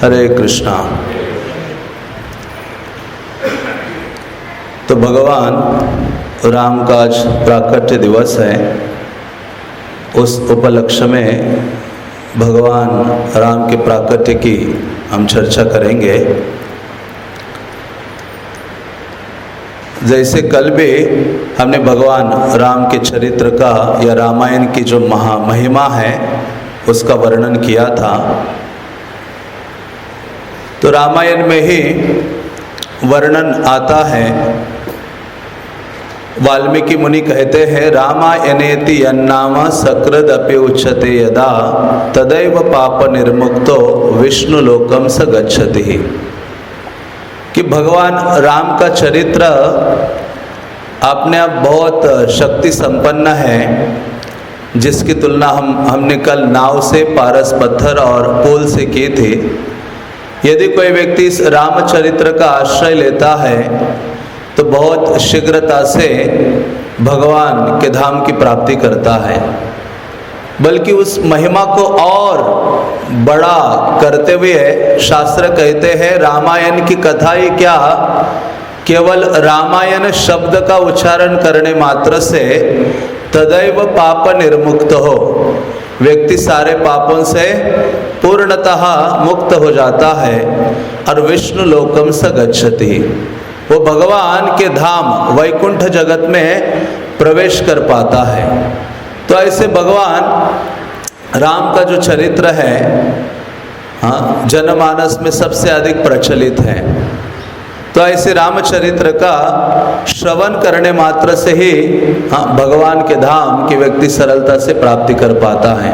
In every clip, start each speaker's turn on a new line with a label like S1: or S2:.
S1: हरे कृष्णा। तो भगवान राम का आज प्राकट्य दिवस है। उस उपलक्ष्य में भगवान राम के प्राकट्य की हम चर्चा करेंगे। जैसे कल भी हमने भगवान राम के चरित्र का या रामायण की जो महिमा है उसका वर्णन किया था। तो रामायण में ही वर्णन आता है। वाल्मीकि मुनि कहते हैं, रामायणेति यन्नाम सकृदपि उच्यते यदा तदैव पाप निर्मुक्तो विष्णु लोकम स गच्छति। कि भगवान राम का चरित्र अपने आप बहुत शक्ति संपन्न है, जिसकी तुलना हमने कल नाव से, पारस पत्थर और पुल से की थी। यदि कोई व्यक्ति इस रामचरित्र का आश्रय लेता है तो बहुत शीघ्रता से भगवान के धाम की प्राप्ति करता है। बल्कि उस महिमा को और बड़ा करते हुए शास्त्र कहते हैं, रामायण की कथा ही क्या, केवल रामायण शब्द का उच्चारण करने मात्र से तदैव पाप निर्मुक्त हो, व्यक्ति सारे पापों से पूर्णतः मुक्त हो जाता है और विष्णु लोकम स गच्छति, वो भगवान के धाम वैकुंठ जगत में प्रवेश कर पाता है। तो ऐसे भगवान राम का जो चरित्र है, जनमानस में सबसे अधिक प्रचलित है। तो ऐसे रामचरित्र का श्रवण करने मात्र से ही भगवान के धाम की व्यक्ति सरलता से प्राप्ति कर पाता है।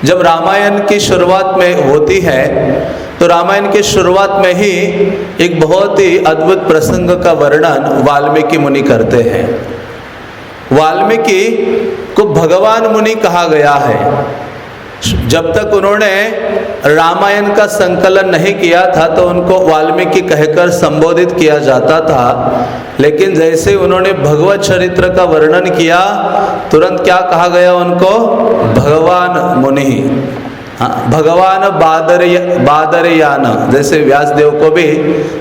S1: जब रामायण की शुरुआत में होती है तो रामायण के शुरुआत में ही एक बहुत ही अद्भुत प्रसंग का वर्णन वाल्मीकि मुनि करते हैं। वाल्मीकि को भगवान मुनि कहा गया है। जब तक उन्होंने रामायण का संकलन नहीं किया था तो उनको वाल्मीकि कहकर संबोधित किया जाता था। लेकिन जैसे उन्होंने भगवत चरित्र का वर्णन किया, तुरंत क्या कहा गया उनको, भगवान मुनि। भगवान बादरयान, जैसे व्यासदेव को भी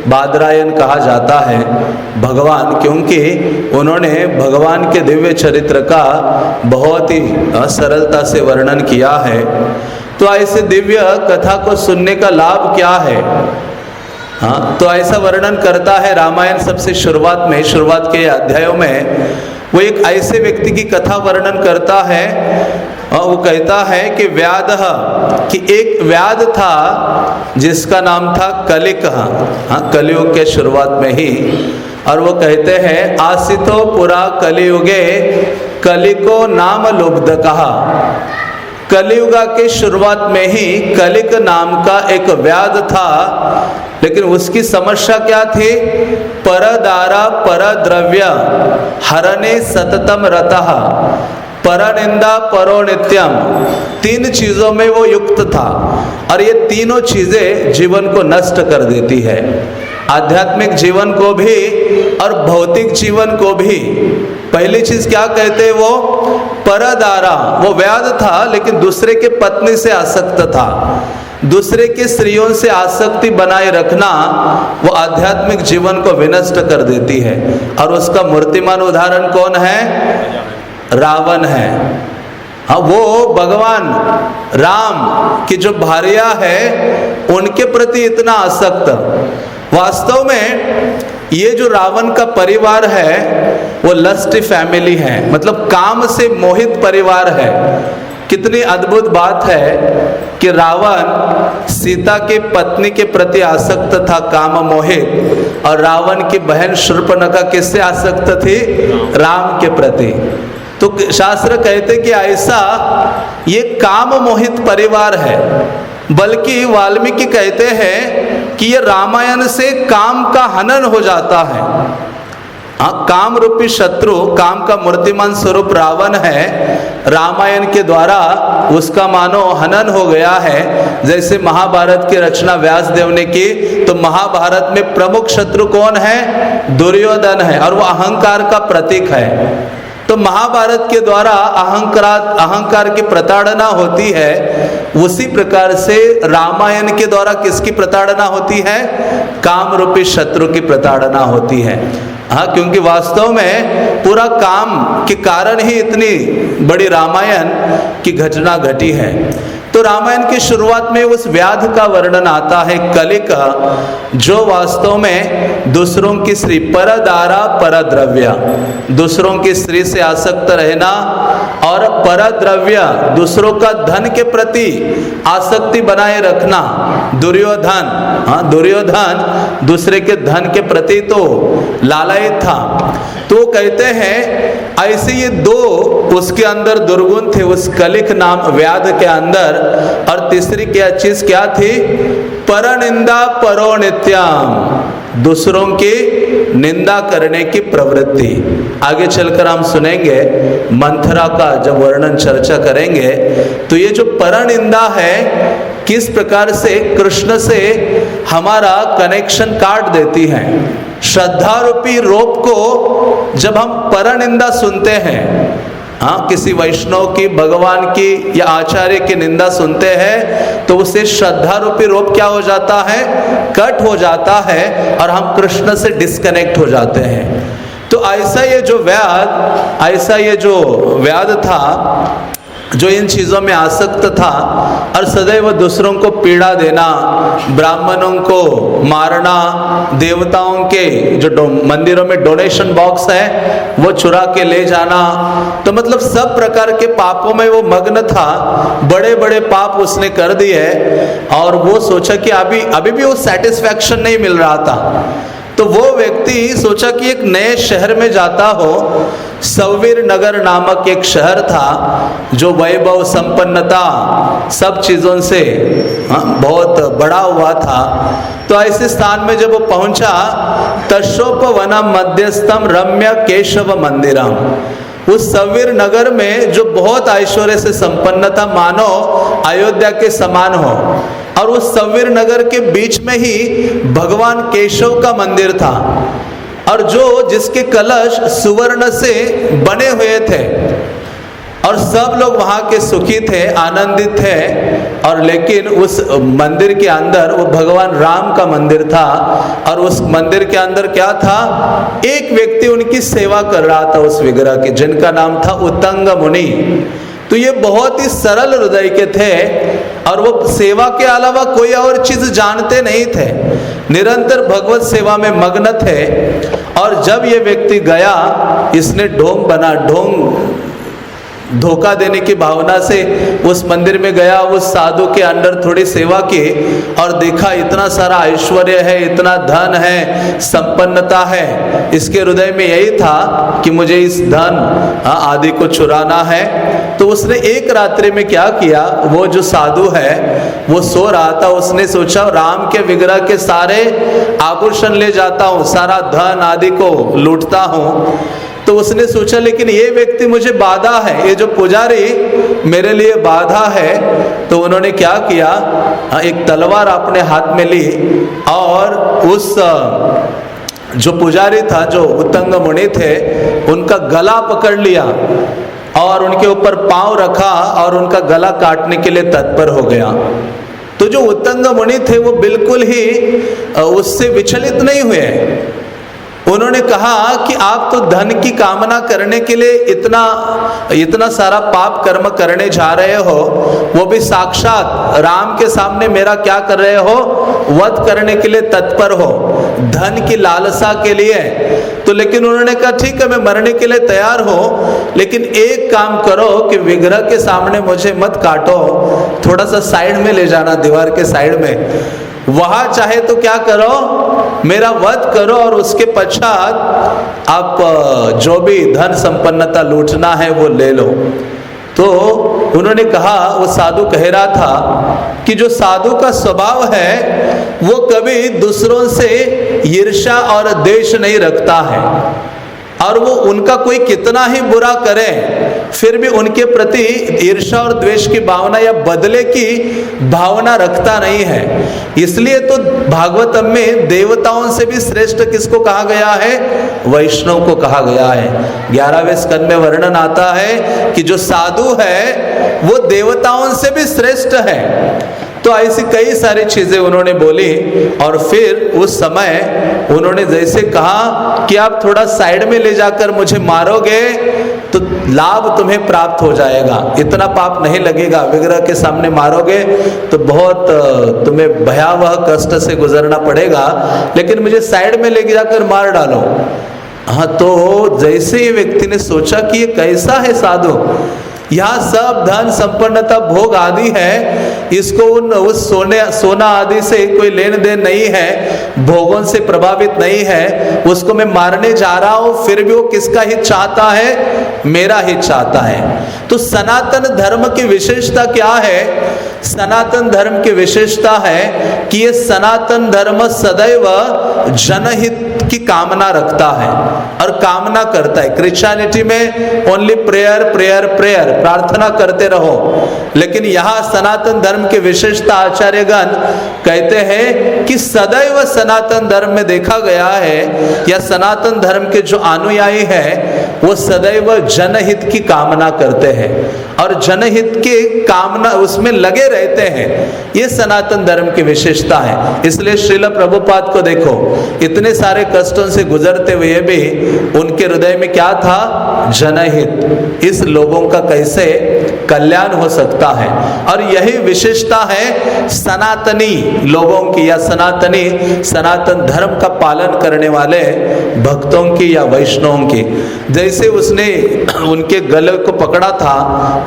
S1: बादरायन कहा जाता है भगवान, क्योंकि उन्होंने भगवान के दिव्य चरित्र का बहुत ही सरलता से वर्णन किया है। तो ऐसे दिव्य कथा को सुनने का लाभ क्या है? तो ऐसा वर्णन करता है रामायण सबसे शुरुआत के अध्यायों में वो एक ऐसे व्यक्ति की कथा वर्णन करता है। वो कहता है कि कि एक व्याध था जिसका नाम था कलिक, कलियुग के शुरुआत में ही। और वो कहते हैं, आसितो पुरा कलियुगे कलिको नाम लुब्धकः। कलियुगा के शुरुआत में ही कलिक नाम का एक व्याध था, लेकिन उसकी समस्या क्या थी, परदारा परद्रव्य हरणे सततम रतः परनिंदा परो नित्यम। तीन चीजों में वो युक्त था और ये तीनों चीजें जीवन को नष्ट कर देती है, आध्यात्मिक जीवन को भी और भौतिक जीवन को भी। पहली चीज क्या कहते हैं, वो परदारा, वो व्याध था लेकिन दूसरे के पत्नी से आसक्त था। दूसरे के स्त्रियों से आसक्ति बनाए रखना वो आध्यात्मिक जीवन को विनष्ट कर देती है। और उसका मूर्तिमान उदाहरण कौन है, रावण है। वो भगवान राम की जो भार्या है उनके प्रति इतना आसक्त। वास्तव में ये जो रावण का परिवार है वो लस्ट फैमिली है, मतलब काम से मोहित परिवार है। कितनी अद्भुत बात है कि रावण सीता के पत्नी के प्रति आसक्त था, काम मोहित, और रावण की बहन शूर्पणखा किससे आसक्त थी, राम के प्रति। तो शास्त्र कहते कि ऐसा ये काम मोहित परिवार है। बल्कि वाल्मीकि कहते हैं कि ये रामायण से काम का हनन हो जाता है। काम रूपी शत्रु, काम का मूर्तिमान स्वरूप रावण है, रामायण के द्वारा उसका मानो हनन हो गया है। जैसे महाभारत की रचना व्यासदेव ने की तो महाभारत में प्रमुख शत्रु कौन है, दुर्योधन है, और वो अहंकार का प्रतीक है। तो महाभारत के द्वारा अहंकार की प्रताड़ना होती है। उसी प्रकार से रामायण के द्वारा किसकी प्रताड़ना होती है? काम रूपी शत्रु की प्रताड़ना होती है। हाँ, क्योंकि वास्तव में पूरा काम के कारण ही इतनी बड़ी रामायण की घटना घटी है। तो रामायण की शुरुआत में उस व्याध का वर्णन आता है, कलि का, जो वास्तव में दूसरों की स्त्री, परदारा परद्रव्य, दूसरों की स्त्री से आसक्त रहना और परद्रव्य, दूसरों का धन के प्रति आसक्ति बनाए रखना। दुर्योधन, हाँ, दुर्योधन दूसरे के धन के प्रति तो लालयित था। तो कहते हैं ऐसे ये दो उसके अंदर दुर्गुण थे उस कलिक नाम व्याध के अंदर। और तीसरी क्या चीज क्या थी? परनिंदा परो नित्यम, दूसरों की निंदा करने की प्रवृत्ति। आगे चलकर हम सुनेंगे मंथरा का जब वर्णन चर्चा करेंगे, तो ये जो परनिंदा है किस प्रकार से कृष्ण से हमारा कनेक्शन काट देती है। श्रद्धा रूपी रोप को जब हम परनिंदा सुनते हैं, हाँ, किसी वैष्णव की, भगवान की या आचार्य की निंदा सुनते हैं, तो उससे श्रद्धा रूपी रोप क्या हो जाता है? कट हो जाता है और हम कृष्ण से डिस्कनेक्ट हो जाते हैं। तो ऐसा ये जो व्याध था, जो इन चीज़ों में आसक्त था और सदैव दूसरों को पीड़ा देना, ब्राह्मणों को मारना, देवताओं के जो मंदिरों में डोनेशन बॉक्स है वो चुरा के ले जाना, तो मतलब सब प्रकार के पापों में वो मग्न था। बड़े बड़े पाप उसने कर दिए और वो सोचा कि अभी भी वो सेटिस्फैक्शन नहीं मिल रहा था। तो वो व्यक्ति सोचा कि एक नए शहर में जाता हो। सौवीर नगर नामक एक शहर था जो वैभव, संपन्नता, सब चीज़ों से बहुत बड़ा हुआ था। तो ऐसे स्थान में जब वो पहुंचा, तशोपवनम मध्यस्थम रम्य केशव मंदिरम, उस सौवीर नगर में जो बहुत ऐश्वर्य से संपन्न था, मानो अयोध्या के समान हो, और उस सौवीर नगर के बीच में ही भगवान केशव का मंदिर था, और जिसके कलश सुवर्ण से बने हुए थे, और सब लोग वहाँ के सुखी थे, आनंदित थे। और लेकिन उस मंदिर के अंदर वो भगवान राम का मंदिर था, और उस मंदिर के अंदर क्या था? एक व्यक्ति उनकी सेवा कर रहा था उस विग्रह की, जिनका नाम था उत्तंग मुनि। तो ये बहुत ही सरल हृदय के थे और वो सेवा के अलावा कोई और चीज जानते नहीं थे, निरंतर भगवत सेवा में मग्न थे। और जब ये व्यक्ति गया, इसने ढोंग धोखा देने की भावना से उस मंदिर में गया, उस साधु के अंदर थोड़ी सेवा की और देखा इतना सारा ऐश्वर्य है, इतना धन है, संपन्नता है। इसके हृदय में यही था कि मुझे इस धन आदि को चुराना है। तो उसने एक रात्रि में क्या किया, वो जो साधु है वो सो रहा था, उसने सोचा राम के विग्रह के सारे आभूषण ले जाता हूँ, सारा धन आदि को लूटता हूँ। तो उसने सोचा लेकिन ये व्यक्ति मुझे बाधा है, ये जो पुजारी मेरे लिए बाधा है। तो उन्होंने क्या किया, एक तलवार अपने हाथ में ली और उस जो पुजारी था, जो उत्तंग मुनि थे, उनका गला पकड़ लिया और उनके ऊपर पांव रखा और उनका गला काटने के लिए तत्पर हो गया। तो जो उत्तंग मुनि थे वो बिल्कुल ही उससे विचलित नहीं हुए। उन्होंने कहा कि आप तो धन की कामना करने के लिए इतना सारा पाप कर्म करने जा रहे हो, वो भी साक्षात राम के सामने मेरा क्या कर रहे हो, वध करने के लिए तत्पर हो, धन की लालसा के लिए। तो लेकिन उन्होंने कहा ठीक है, मैं मरने के लिए तैयार हो, लेकिन एक काम करो कि विग्रह के सामने मुझे मत काटो, थोड़ा सा साइड में ले जाना, दीवार के साइड में, वहां चाहे तो क्या करो, मेरा वध करो और उसके पश्चात आप जो भी धन संपन्नता लूटना है वो ले लो। तो उन्होंने कहा, वो साधु कह रहा था कि जो साधु का स्वभाव है वो कभी दूसरों से ईर्ष्या और द्वेष नहीं रखता है, और वो उनका कोई कितना ही बुरा करे फिर भी उनके प्रति ईर्ष्या और द्वेष की भावना या बदले की भावना रखता नहीं है। इसलिए तो भागवतम में देवताओं से भी श्रेष्ठ किसको कहा गया है, वैष्णव को कहा गया है। 11वें स्कंद में वर्णन आता है कि जो साधु है वो देवताओं से भी श्रेष्ठ है। तो ऐसी कई सारी चीजें उन्होंने बोली और फिर उस समय उन्होंने जैसे कहा कि आप थोड़ा साइड में ले जाकर मुझे मारोगे तो लाभ तुम्हें प्राप्त हो जाएगा, इतना पाप नहीं लगेगा। विग्रह के सामने मारोगे तो बहुत तुम्हें भयावह कष्ट से गुजरना पड़ेगा, लेकिन मुझे साइड में ले जाकर मार डालो। हाँ, तो जैसे ये व्यक्ति ने सोचा कि ये कैसा है साधु, यहाँ सब धन संपन्नता भोग आदि है, इसको उस सोना आदि से कोई लेन देन नहीं है, भोगों से प्रभावित नहीं है, उसको मैं मारने जा रहा हूँ, फिर भी वो किसका हित चाहता है? मेरा हित चाहता है। तो सनातन धर्म की विशेषता क्या है? सनातन धर्म की विशेषता है कि ये सनातन धर्म सदैव जनहित की कामना रखता है और कामना करता है। क्रिश्चियनिटी में ओनली प्रेयर प्रेयर प्रेयर, प्रार्थना करते रहो, लेकिन यहाँ सनातन धर्म की विशेषता आचार्यगण कहते हैं कि सदैव सनातन धर्म में देखा गया है या सनातन धर्म के जो अनुयायी है वो सदैव जनहित की कामना करते हैं और जनहित की कामना उसमें लगे रहते हैं। ये सनातन धर्म की विशेषता है। इसलिए श्रील प्रभुपाद को देखो, इतने सारे कष्टों से गुजरते हुए भी उनके हृदय में क्या था? जनहित, इस लोगों का कैसे कल्याण हो सकता है। और यही विशेषता है सनातनी लोगों की या सनातन धर्म का पालन करने वाले भक्तों की या वैष्णवों की। जैसे उसने उनके गले को पकड़ा था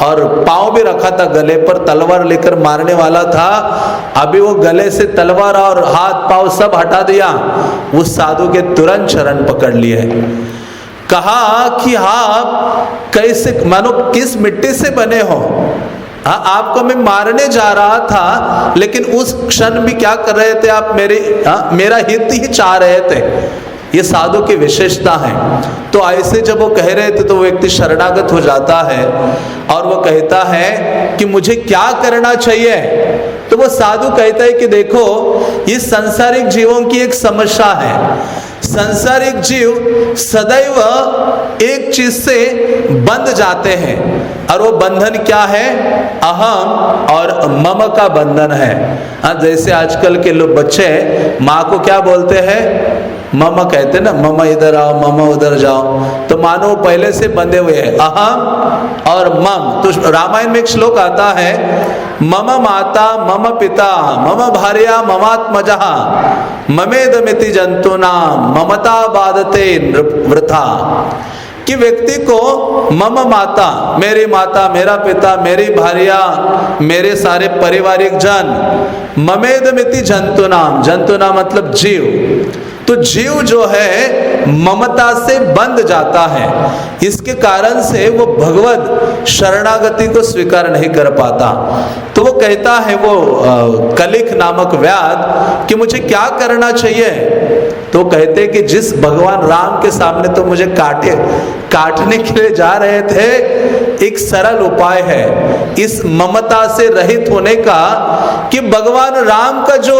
S1: और पांव भी रखा था गले पर, तलवार लेकर मारने वाला था, अभी वो गले से तलवार और हाथ पांव सब हटा दिया, उस साधु के तुरंत चरण पकड़ लिए, कहा कि आप कैसे, मानो किस मिट्टी से बने हो? हाँ, आपको मैं मारने जा रहा था, लेकिन उस क्षण भी क्या कर रहे थे आप? मेरा हित ही चाह रहे थे। ये साधु की विशेषता है। तो ऐसे जब वो कह रहे थे तो वो व्यक्ति शरणागत हो जाता है और वो कहता है कि मुझे क्या करना चाहिए? तो वो साधु कहता है कि देखो, ये सांसारिक जीवों की एक समस्या है। सांसारिक जीव सदैव एक चीज से बंध जाते हैं और वो बंधन क्या है? अहम और मम का बंधन है। हाँ, जैसे आजकल के लोग बच्चे माँ को क्या बोलते हैं? मम कहते हैं ना, मम इधर आओ, मम उधर जाओ। तो मानो पहले से बंधे हुए हैं अहम और मम। तो रामायण में एक श्लोक आता है, मम माता मम पिता मम भार्या ममात्मजः ममेदमिति जंतूनाम ममता बाधते वृथा। कि व्यक्ति को मम माता, मेरी माता, मेरा पिता, मेरी भार्या, मेरे सारे पारिवारिक जन, ममेदमिति जंतूनाम, जंतुना मतलब जीव, तो जीव जो है ममता से बंध जाता है। इसके कारण से वो भगवत शरणागति को स्वीकार नहीं कर पाता। तो वो कहता है वो कलिख नामक व्याध कि मुझे क्या करना चाहिए? तो कहते कि जिस भगवान राम के सामने तो मुझे काटने के लिए जा रहे थे, एक सरल उपाय है इस ममता से रहित होने का, कि भगवान राम का जो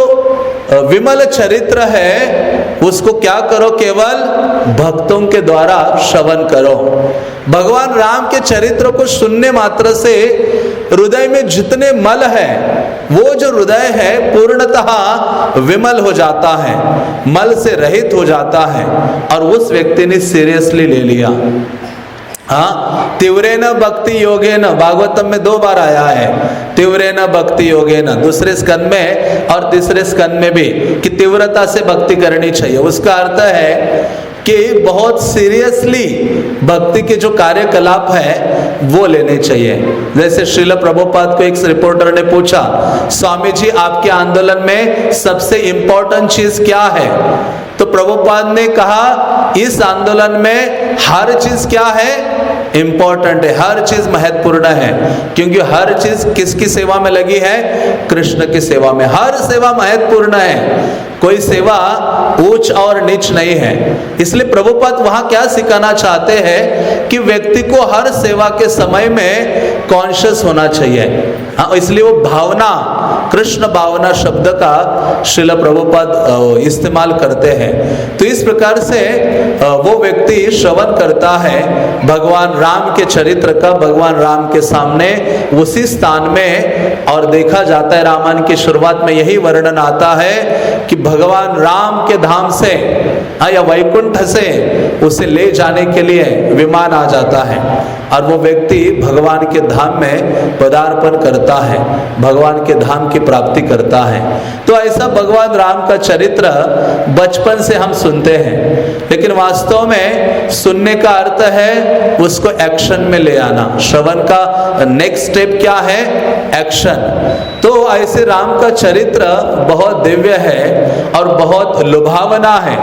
S1: विमल चरित्र है उसको क्या करो? केवल भक्तों के द्वारा श्रवण करो। भगवान राम के चरित्र को सुनने मात्र से हृदय में जितने मल है, वो जो हृदय है पूर्णतः विमल हो जाता है, मल से रहित हो जाता है। और उस व्यक्ति ने सीरियसली ले लिया। हाँ, तीव्रेन भक्ति योगेन, भागवतम में 2 बार आया है तीव्रेन भक्ति योगेन, दूसरे स्कंद में और तीसरे स्कंद में भी, कि तीव्रता से भक्ति करनी चाहिए। उसका अर्थ है कि बहुत सीरियसली भक्ति के जो कार्यकलाप है वो लेने चाहिए। जैसे श्रील प्रभुपाद को एक रिपोर्टर ने पूछा, स्वामी जी आपके आंदोलन में सबसे इंपॉर्टेंट चीज क्या है? तो प्रभुपाद ने कहा, इस आंदोलन में हर चीज क्या है? इंपॉर्टेंट है, हर चीज महत्वपूर्ण है, क्योंकि हर चीज किसकी सेवा में लगी है? कृष्ण की सेवा में। हर सेवा महत्वपूर्ण है, कोई सेवा ऊंच और नीच नहीं है। इसलिए प्रभुपाद वहां क्या सिखाना चाहते हैं कि व्यक्ति को हर सेवा के समय में कॉन्शियस होना चाहिए। हाँ, इसलिए वो भावना कृष्ण भावना शब्द का श्रील प्रभुपाद इस्तेमाल करते हैं। तो इस प्रकार से वो व्यक्ति श्रवण करता है भगवान राम के चरित्र का, भगवान राम के सामने उसी स्थान में, और देखा जाता है रामायण की शुरुआत में यही वर्णन आता है कि भगवान राम के धाम से या वैकुंठ से उसे ले जाने के लिए विमान आ जाता है और वो व्यक्ति भगवान के धाम में पदार्पण करता है, भगवान के धाम की प्राप्ति करता है। तो ऐसा भगवान राम का चरित्र बचपन से हम सुनते हैं, लेकिन वास्तव में सुनने का अर्थ है उसको एक्शन में ले आना। श्रवण का नेक्स्ट स्टेप क्या है? एक्शन। तो ऐसे राम का चरित्र बहुत दिव्य है और बहुत लुभावना है,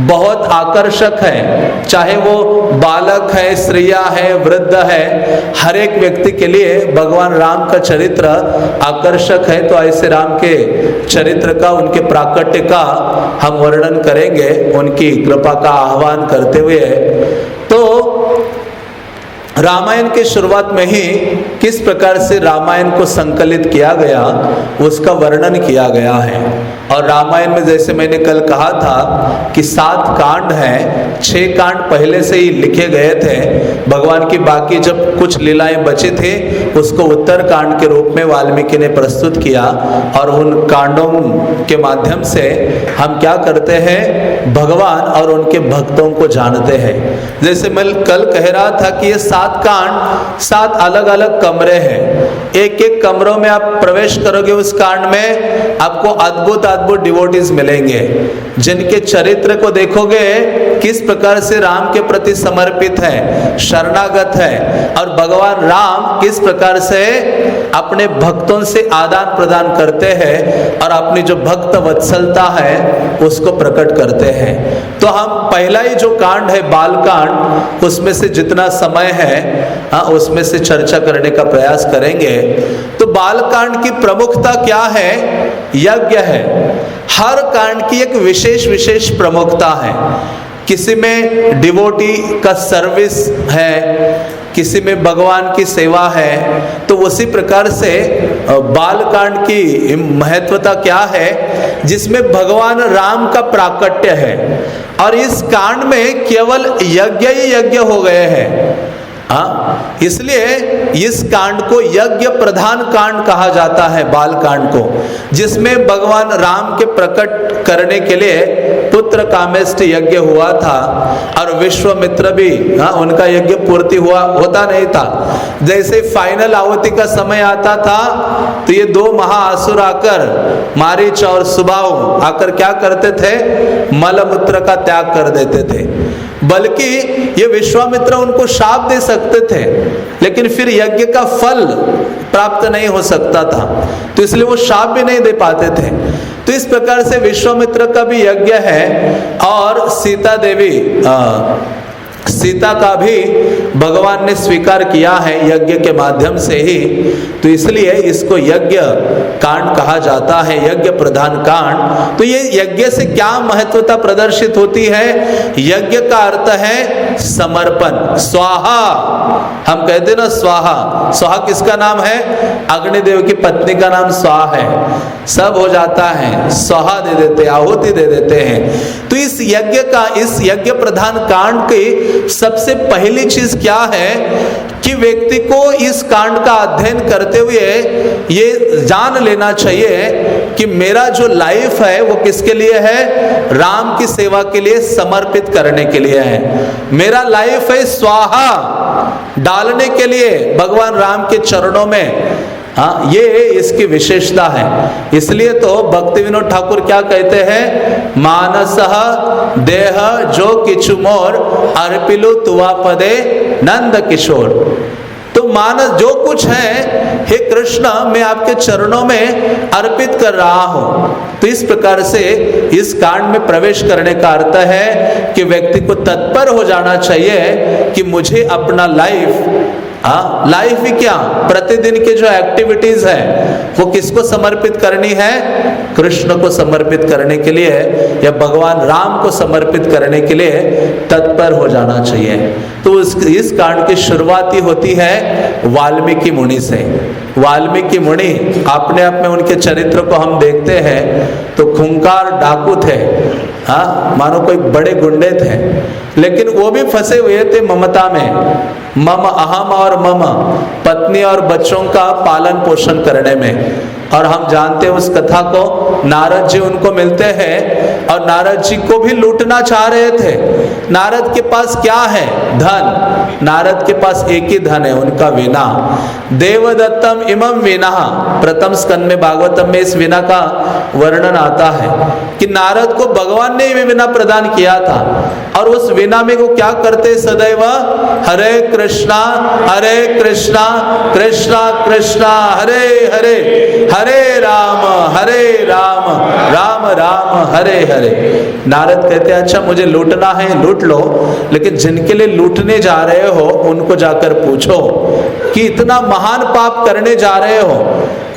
S1: बहुत आकर्षक है। चाहे वो बालक है, स्त्रिया है, वृद्ध है, हर एक व्यक्ति के लिए भगवान राम का चरित्र आकर्षक है। तो ऐसे राम के चरित्र का, उनके प्राकट्य का हम वर्णन करेंगे, उनकी कृपा का आह्वान करते हुए। तो रामायण के शुरुआत में ही किस प्रकार से रामायण को संकलित किया गया उसका वर्णन किया गया है। और रामायण में जैसे मैंने कल कहा था कि 7 कांड हैं, 6 कांड पहले से ही लिखे गए थे। भगवान की बाकी जब कुछ लीलाएं बची थी उसको उत्तर कांड के रूप में वाल्मीकि ने प्रस्तुत किया, और उन कांडों के माध्यम से हम क्या करते हैं? भगवान और उनके भक्तों को जानते हैं। जैसे मैं कल कह रहा था कि ये 7 कांड 7 अलग अलग कमरे हैं। एक एक कमरों में आप प्रवेश करोगे, उस कांड में आपको अद्भुत अद्भुत डिवोटीज मिलेंगे, जिनके चरित्र को देखोगे किस प्रकार से राम के प्रति समर्पित है, शरणागत है, और भगवान राम किस प्रकार से अपने भक्तों से आदान प्रदान करते हैं और अपनी जो भक्त वत्सलता है उसको प्रकट करते हैं। तो हम पहला ही जो कांड है बाल कांड, उसमें से जितना समय है उसमें से चर्चा करने का प्रयास करेंगे। तो बाल कांड की प्रमुखता क्या है? यज्ञ है। हर कांड की एक विशेष विशेष प्रमुखता है। किसी में डिवोटी का सर्विस है, किसी में भगवान की सेवा है। तो उसी प्रकार से बाल कांड की महत्वता क्या है? जिसमें भगवान राम का प्राकट्य है, और इस कांड में केवल यज्ञ ही यज्ञ हो गए हैं। इसलिए इस कांड को यज्ञ प्रधान कांड कहा जाता है, बाल कांड को, जिसमें भगवान राम के प्रकट करने के लिए पुत्र कामेष्टि यज्ञ हुआ था, और विश्वामित्र भी उनका यज्ञ पूर्ति होता नहीं था। जैसे फाइनल आहुति का समय आता था तो ये 2 महाअसुर आकर, मारीच और सुबाहु आकर क्या करते थे? मलमूत्र का त्याग कर देते थे। बल्कि ये विश्वामित्र उनको शाप दे सकते थे, लेकिन फिर यज्ञ का फल प्राप्त नहीं हो सकता था, तो इसलिए वो शाप भी नहीं दे पाते थे। तो इस प्रकार से विश्वामित्र का भी यज्ञ है, और सीता देवी सीता का भी भगवान ने स्वीकार किया है यज्ञ के माध्यम से ही। तो इसलिए इसको यज्ञ कांड कहा जाता है, यज्ञ प्रधान कांड। तो ये यज्ञ से क्या महत्वता प्रदर्शित होती है? यज्ञ का अर्थ है समर्पण, स्वाहा। हम कहते हैं ना स्वाहा। स्वाहा किसका नाम है? अग्निदेव की पत्नी का नाम स्वाहा है। सब हो जाता है, स्वाहा दे देते, आहुति दे देते हैं। तो इस यज्ञ का, इस यज्ञ प्रधान कांड की सबसे पहली चीज क्या है कि व्यक्ति को इस कांड का अध्ययन करते हुए ये जान लेना चाहिए कि मेरा जो लाइफ है वो किसके लिए है? राम की सेवा के लिए समर्पित करने के लिए है। मेरा लाइफ है स्वाहा डालने के लिए भगवान राम के चरणों में। ये इसकी विशेषता है। इसलिए तो भक्ति विनोद ठाकुर क्या कहते हैं? मानसः देह जो किछु मोर अर्पिलु तुवा पदे नंद किशोर। तो मानस जो कुछ है, हे कृष्ण मैं आपके चरणों में अर्पित कर रहा हूं। तो इस प्रकार से इस कांड में प्रवेश करने का अर्थ है कि व्यक्ति को तत्पर हो जाना चाहिए कि मुझे अपना लाइफ लाइफ भी क्या, प्रतिदिन के जो एक्टिविटीज है वो किसको समर्पित करनी है? कृष्ण को समर्पित करने के लिए या भगवान राम को समर्पित करने के लिए तत्पर हो जाना चाहिए। तो इस कांड की शुरुआत ही होती है वाल्मीकि मुनि से। वाल्मीकि मुनि अपने आप में उनके चरित्र को हम देखते हैं तो खूंखार डाकू थे, मानो कोई बड़े गुंडे थे, लेकिन वो भी फंसे हुए थे ममता में, मम अहम और मम, पत्नी और बच्चों का पालन पोषण करने में। और हम जानते हैं उस कथा को, नारद जी उनको मिलते हैं और नारद जी को भी लूटना चाह रहे थे। नारद के पास क्या है? धन। नारद के पास एक ही धन है, उनका वीणा। देवदत्तम इमम वीणा, प्रथम स्कंद में भागवतम में इस वीणा का वर्णन आता है कि नारद को भगवान ने ये वीणा प्रदान किया था और उस वीणा में वो क्या करते? सदैव हरे कृष्णा कृष्णा कृष्णा हरे हरे, हरे राम राम राम हरे हरे। नारद कहते हैं अच्छा मुझे लूटना है लूट लो, लेकिन जिनके लिए लूटने जा रहे हो उनको जाकर पूछो कि इतना महान पाप करने जा रहे हो।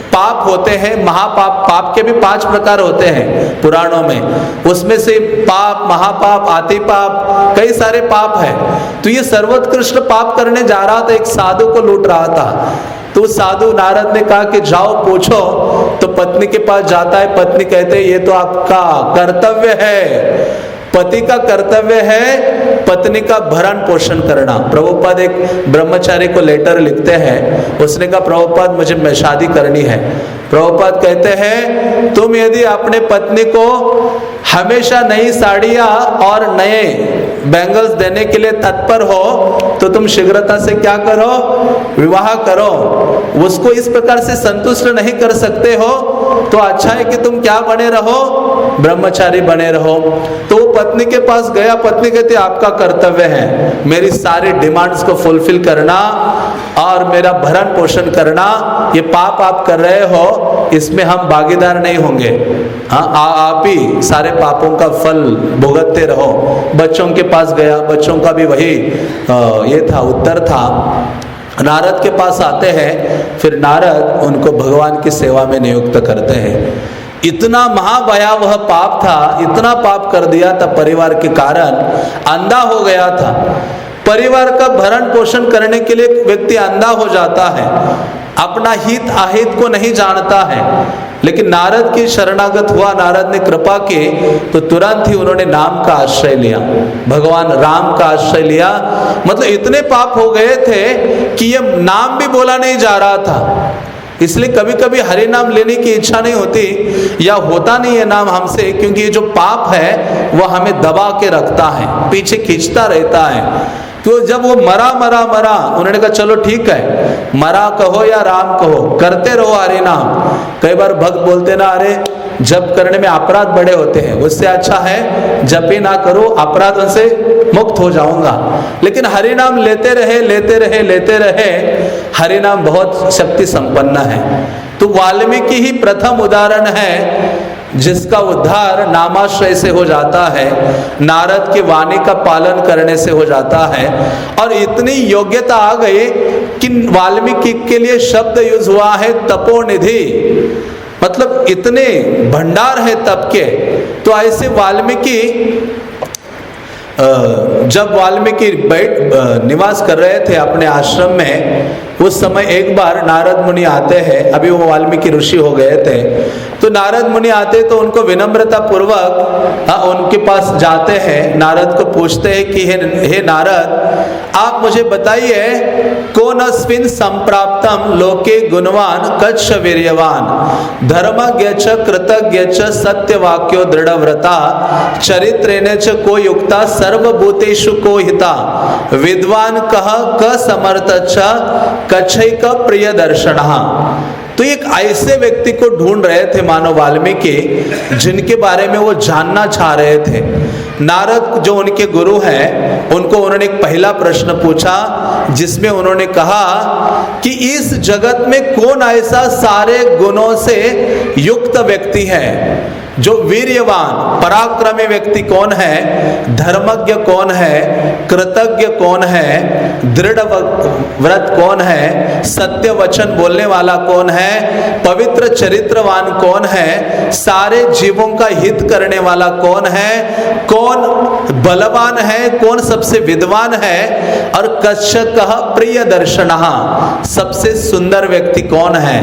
S1: पाप होते हैं महापाप, पाप के भी 5 प्रकार होते हैं पुराणों में, उसमें से पाप, महापाप, आति पाप, कई सारे पाप हैं। तो ये सर्वोत्कृष्ट पाप करने जा रहा था, एक साधु को लूट रहा था। तो साधु नारद ने कहा कि जाओ पूछो, तो पत्नी के पास जाता है। पत्नी कहते ये तो आपका कर्तव्य है, पति का कर्तव्य है पत्नी का भरण पोषण करना। प्रभुपाद एक ब्रह्मचारी को लेटर लिखते हैं, उसने कहा प्रभुपाद मुझे शादी करनी है। प्रभुपाद कहते हैं तुम यदि अपने पत्नी को हमेशा नई साड़ियाँ और नए बैंगल्स देने के लिए तत्पर हो तो तुम शीघ्रता से क्या करो? विवाह करो। उसको इस प्रकार से संतुष्ट नहीं कर सकते हो तो अच्छा है कि तुम क्या बने रहो? ब्रह्मचारी बने रहो। तो वो पत्नी के पास गया, पत्नी कहती आपका कर्तव्य है मेरी सारी डिमांड्स को फुलफिल करना और मेरा भरण पोषण करना। ये पाप आप कर रहे हो, इसमें हम भागीदार नहीं होंगे। आप ही सारे पापों का फल भुगतते रहो। बच्चों के पास गया, बच्चों का भी वही ये था, उत्तर था। नारद के पास आते हैं, फिर नारद उनको भगवान की सेवा में नियुक्त करते हैं। इतना महाभयावह पाप था, इतना पाप कर दिया था, परिवार के कारण अंधा हो गया था। परिवार का भरण पोषण करने के लिए व्यक्ति अंधा हो जाता है, अपना हित अहित को नहीं जानता है। लेकिन नारद की शरणागत हुआ, नारद ने कृपा की तो तुरंत ही उन्होंने नाम का आश्रय लिया, भगवान राम का आश्रय लिया। मतलब इतने पाप हो गए थे कि ये नाम भी बोला नहीं जा रहा था। इसलिए कभी कभी हरि नाम लेने की इच्छा नहीं होती या होता नहीं है नाम हमसे, क्योंकि ये जो पाप है वो हमें दबा के रखता है, पीछे खींचता रहता है। तो जब वो मरा, उन्होंने कहा चलो ठीक है, मरा कहो या राम कहो, करते रहो हरि नाम। कई बार भक्त बोलते ना, अरे जप करने में अपराध बड़े होते हैं, उससे अच्छा है जप ही ना करो, अपराधों से मुक्त हो जाऊंगा। लेकिन हरि नाम लेते रहे। हरि नाम बहुत शक्ति संपन्न है। तो वाल्मीकि ही प्रथम उदाहरण है जिसका उद्धार नामाश्रय से हो जाता है, नारद की वाणी का पालन करने से हो जाता है। और इतनी योग्यता आ गई कि वाल्मीकि के लिए शब्द यूज हुआ है तपोनिधि, मतलब इतने भंडार है तप के। तो ऐसे वाल्मीकि जब वाल्मीकि निवास कर रहे थे अपने आश्रम में, उस समय एक बार नारद मुनि आते हैं, अभी वो वाल्मीकि ऋषि हो गए थे। तो नारद मुनि आते तो उनको विनम्रता पूर्वक उनके पास जाते हैं, नारद को पूछते हैं कि हे नारद, आप मुझे बताइए कौन अस्मिन् संप्राप्तम लोके गुणवान कच्छ वीर्यवान धर्मज्ञ च कृतज्ञ च सत्यवाक्यो दृढ़व्रता चरित्रेण च को युक्ता सर्वभूतेषु को हिता विद्वान कह क समर्थ च कच्छैक प्रिय दर्शनः। तो एक ऐसे व्यक्ति को ढूंढ रहे थे मानो वाल्मीकि, जिनके बारे में वो जानना चाह रहे थे। नारद जो उनके गुरु हैं, उनको उन्होंने एक पहला प्रश्न पूछा जिसमें उन्होंने कहा कि इस जगत में कौन ऐसा सारे गुणों से युक्त व्यक्ति है जो वीर्यवान पराक्रमी व्यक्ति कौन है, धर्मज्ञ कौन है, कृतज्ञ कौन है, दृढ़ व्रत कौन है, सत्य वचन बोलने वाला कौन है, पवित्र चरित्रवान कौन है, सारे जीवों का हित करने वाला कौन है, कौन बलवान है, कौन सबसे विद्वान है, और कश्यकः प्रिय दर्शनः, सबसे सुंदर व्यक्ति कौन है।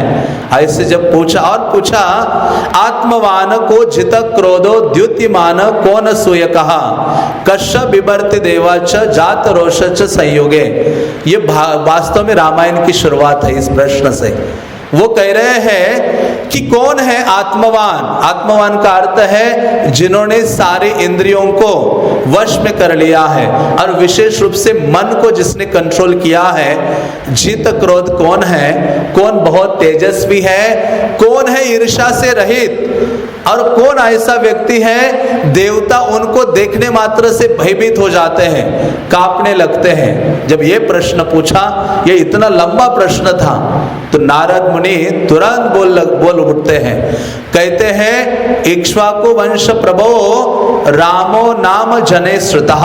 S1: ऐसे जब पूछा और पूछा आत्मवान को जित क्रोधो द्युतिमान कौन सूयकः कश्य बिभर्ति देवाच जात रोषच संयोगे। ये वास्तव में रामायण की शुरुआत है इस प्रश्न से। वो कह रहे हैं कि कौन है आत्मवान। आत्मवान का अर्थ है जिन्होंने सारे इंद्रियों को वश में कर लिया है और विशेष रूप से मन को जिसने कंट्रोल किया है। जित क्रोध कौन है, कौन बहुत तेजस्वी है, कौन है ईर्ष्या से रहित, और कौन ऐसा व्यक्ति है देवता उनको देखने मात्र से भयभीत हो जाते हैं, कांपने लगते हैं। जब ये प्रश्न पूछा, ये इतना लंबा प्रश्न था, तो नारद मुनि तुरंत बोल उठते हैं, कहते हैं इक्ष्वाकु वंश प्रभो रामो नाम जने श्रुतः,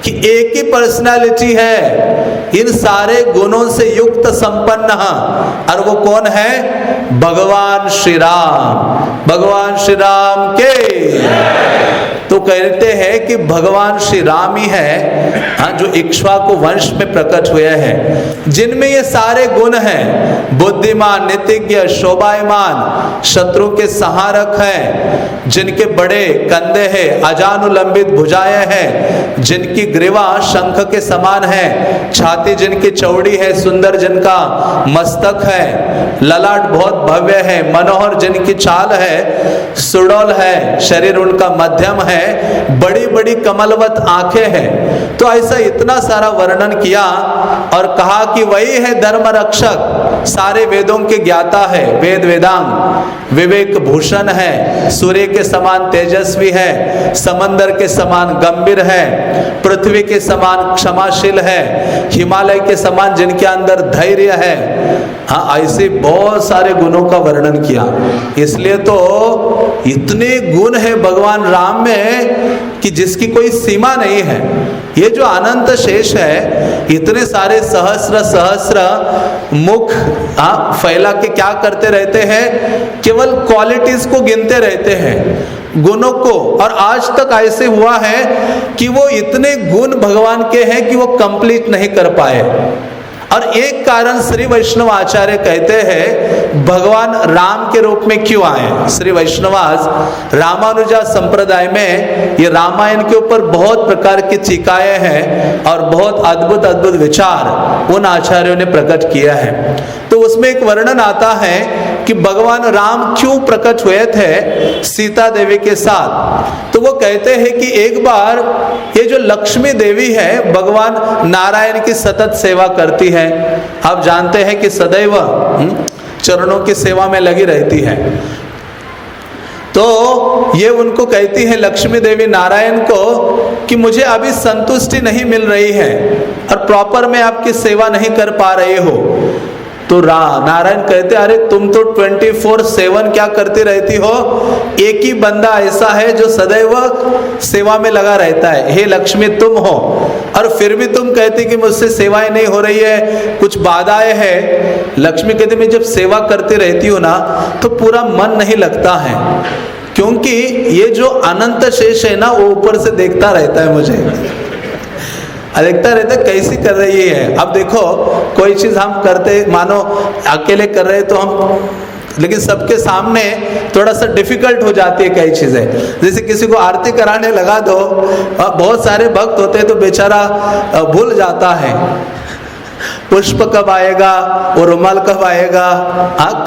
S1: कि एक ही पर्सनालिटी है इन सारे गुणों से युक्त संपन्न, और वो कौन है, भगवान श्री राम। भगवान श्री राम के तो कहते हैं कि भगवान श्री राम ही है, हाँ, जो इक्ष्वाकु वंश में प्रकट हुए हैं, जिनमें ये सारे गुण हैं। बुद्धिमान, नीतिज्ञ, शोभायमान, शत्रु के संहारक हैं, जिनके बड़े कंधे हैं, अजानुलंबित भुजाएं हैं, जिनकी ग्रीवा शंख के समान है, छाती जिनकी चौड़ी है, सुंदर जिनका मस्तक है, ललाट बहुत भव्य है, मनोहर जिनकी चाल है, सुडौल है, शरीर उनका मध्यम है, बड़ी बड़ी कमलवत आंखें हैं। तो ऐसा इतना सारा वर्णन किया और कहा कि वही है धर्म रक्षक, सारे वेदों के ज्ञाता है, वेद वेदांग, विवेक भूषण है, सूर्य के समान तेजस्वी है, समंदर के समान गंभीर है, पृथ्वी के समान क्षमाशील है, हिमालय के समान जिनके अंदर धैर्य है। हाँ, ऐसे बहुत सारे गुणों का वर्णन किया। इसलिए तो इतने गुण है भगवान राम में कि जिसकी कोई सीमा नहीं है। ये जो अनंत शेष है, इतने सारे सहस्र सहस्र मुख फैला के क्या करते रहते हैं, केवल क्वालिटीज को गिनते रहते हैं, गुणों को। और आज तक ऐसे हुआ है कि वो इतने गुण भगवान के हैं कि वो कंप्लीट नहीं कर पाए। और एक कारण श्री वैष्णव आचार्य कहते हैं भगवान राम के रूप में क्यों आए। श्री वैष्णवास रामानुजा संप्रदाय में ये रामायण के ऊपर बहुत प्रकार की टीकाएं हैं और बहुत अद्भुत अद्भुत विचार उन आचार्यों ने प्रकट किया है। तो उसमें एक वर्णन आता है कि भगवान राम क्यों प्रकट हुए थे सीता देवी के साथ। तो वो कहते हैं कि एक बार ये जो लक्ष्मी देवी है भगवान नारायण की सतत सेवा करती है। आप जानते हैं कि सदैव चरणों की सेवा में लगी रहती है। तो ये उनको कहती है लक्ष्मी देवी नारायण को कि मुझे अभी संतुष्टि नहीं मिल रही है और प्रॉपर मैं आपकी सेवा नहीं कर पा रही हो। तो नारायण कहते अरे तुम तो 24/7 क्या करती रहती हो, एक ही बंदा ऐसा है जो सदैव सेवा में लगा रहता है, हे लक्ष्मी तुम हो, और फिर भी तुम कहती कि मुझसे सेवाएं नहीं हो रही है, कुछ बाधाएं हैं। लक्ष्मी कहती मैं जब सेवा करती रहती हूँ ना तो पूरा मन नहीं लगता है, क्योंकि ये जो अनंत शेष है ना वो ऊपर से देखता रहता है मुझे, देखता रहता कैसी कर रही है। अब देखो कोई चीज हम करते, मानो अकेले कर रहे तो हम, लेकिन सबके सामने थोड़ा सा डिफिकल्ट हो जाती है कई चीजें। जैसे किसी को आरती कराने लगा दो, बहुत सारे भक्त होते हैं तो बेचारा भूल जाता है पुष्प कब आएगा, वो रुमाल कब आएगा,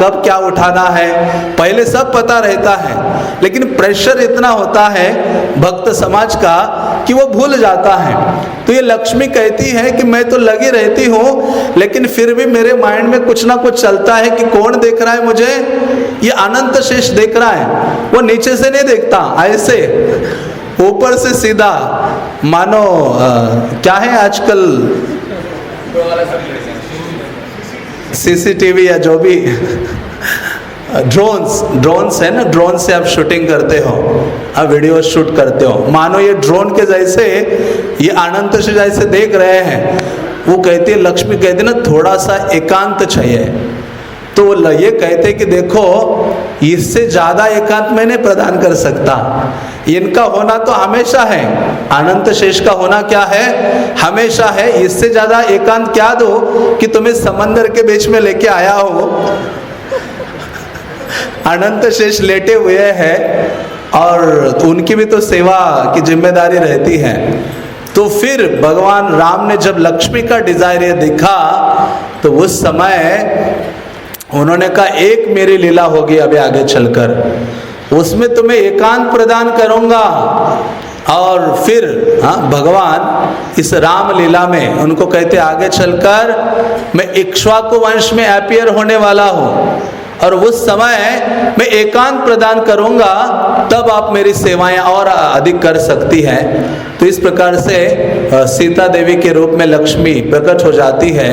S1: कब क्या उठाना है, पहले सब पता रहता है, लेकिन प्रेशर इतना होता है भक्त समाज का कि वो भूल जाता है। तो ये लक्ष्मी कहती है कि मैं तो लगी रहती हूँ लेकिन फिर भी मेरे माइंड में कुछ ना कुछ चलता है कि कौन देख रहा है मुझे, ये अनंत शेष देख रहा है। वो नीचे से नहीं देखता, ऐसे ऊपर से सीधा, मानो क्या है आजकल CCTV या जो भी ड्रोन्स है ना, ड्रोन से आप शूटिंग करते हो, आप वीडियो शूट करते हो, मानो ये ड्रोन के जैसे ये अनंत से जैसे देख रहे हैं। वो कहती है, लक्ष्मी कहती है ना, थोड़ा सा एकांत चाहिए। तो वो ये कहते कि देखो इससे ज्यादा एकांत मैं नहीं प्रदान कर सकता, इनका होना तो हमेशा है, अनंत शेष का होना क्या है, हमेशा है। इससे ज्यादा एकांत क्या दो कि तुम्हें समंदर के बीच में लेके आया हो, अनंत शेष लेटे हुए हैं और उनकी भी तो सेवा की जिम्मेदारी रहती है। तो फिर भगवान राम ने जब लक्ष्मी का डिजायर ये दिखा तो उस समय उन्होंने कहा, एक मेरी लीला होगी अभी आगे चलकर, उसमें तुम्हें एकांत प्रदान करूंगा। और फिर भगवान इस राम लीला में उनको कहते, आगे चलकर मैं इक्ष्वाकु वंश में अपीयर होने वाला हूँ और उस समय मैं एकांत प्रदान करूंगा, तब आप मेरी सेवाएं और अधिक कर सकती हैं। तो इस प्रकार से सीता देवी के रूप में लक्ष्मी प्रकट हो जाती है।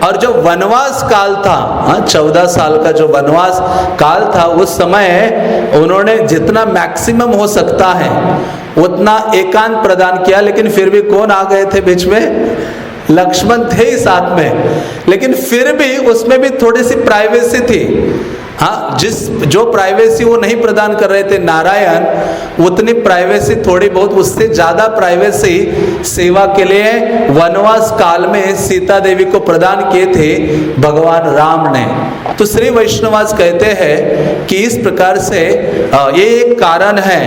S1: और जो वनवास काल था, 14 साल का जो वनवास काल था, उस समय उन्होंने जितना मैक्सिमम हो सकता है उतना एकांत प्रदान किया। लेकिन फिर भी कौन आ गए थे बीच में, लक्ष्मण थे ही साथ में, लेकिन फिर भी उसमें भी थोड़ी सी प्राइवेसी थी। जो प्राइवेसी वो नहीं प्रदान कर रहे थे नारायण, उतनी प्राइवेसी थोड़ी बहुत, उससे ज्यादा प्राइवेसी सेवा के लिए वनवास काल में सीता देवी को प्रदान किए थे भगवान राम ने। तो श्री वैष्णवास कहते हैं कि इस प्रकार से ये एक कारण है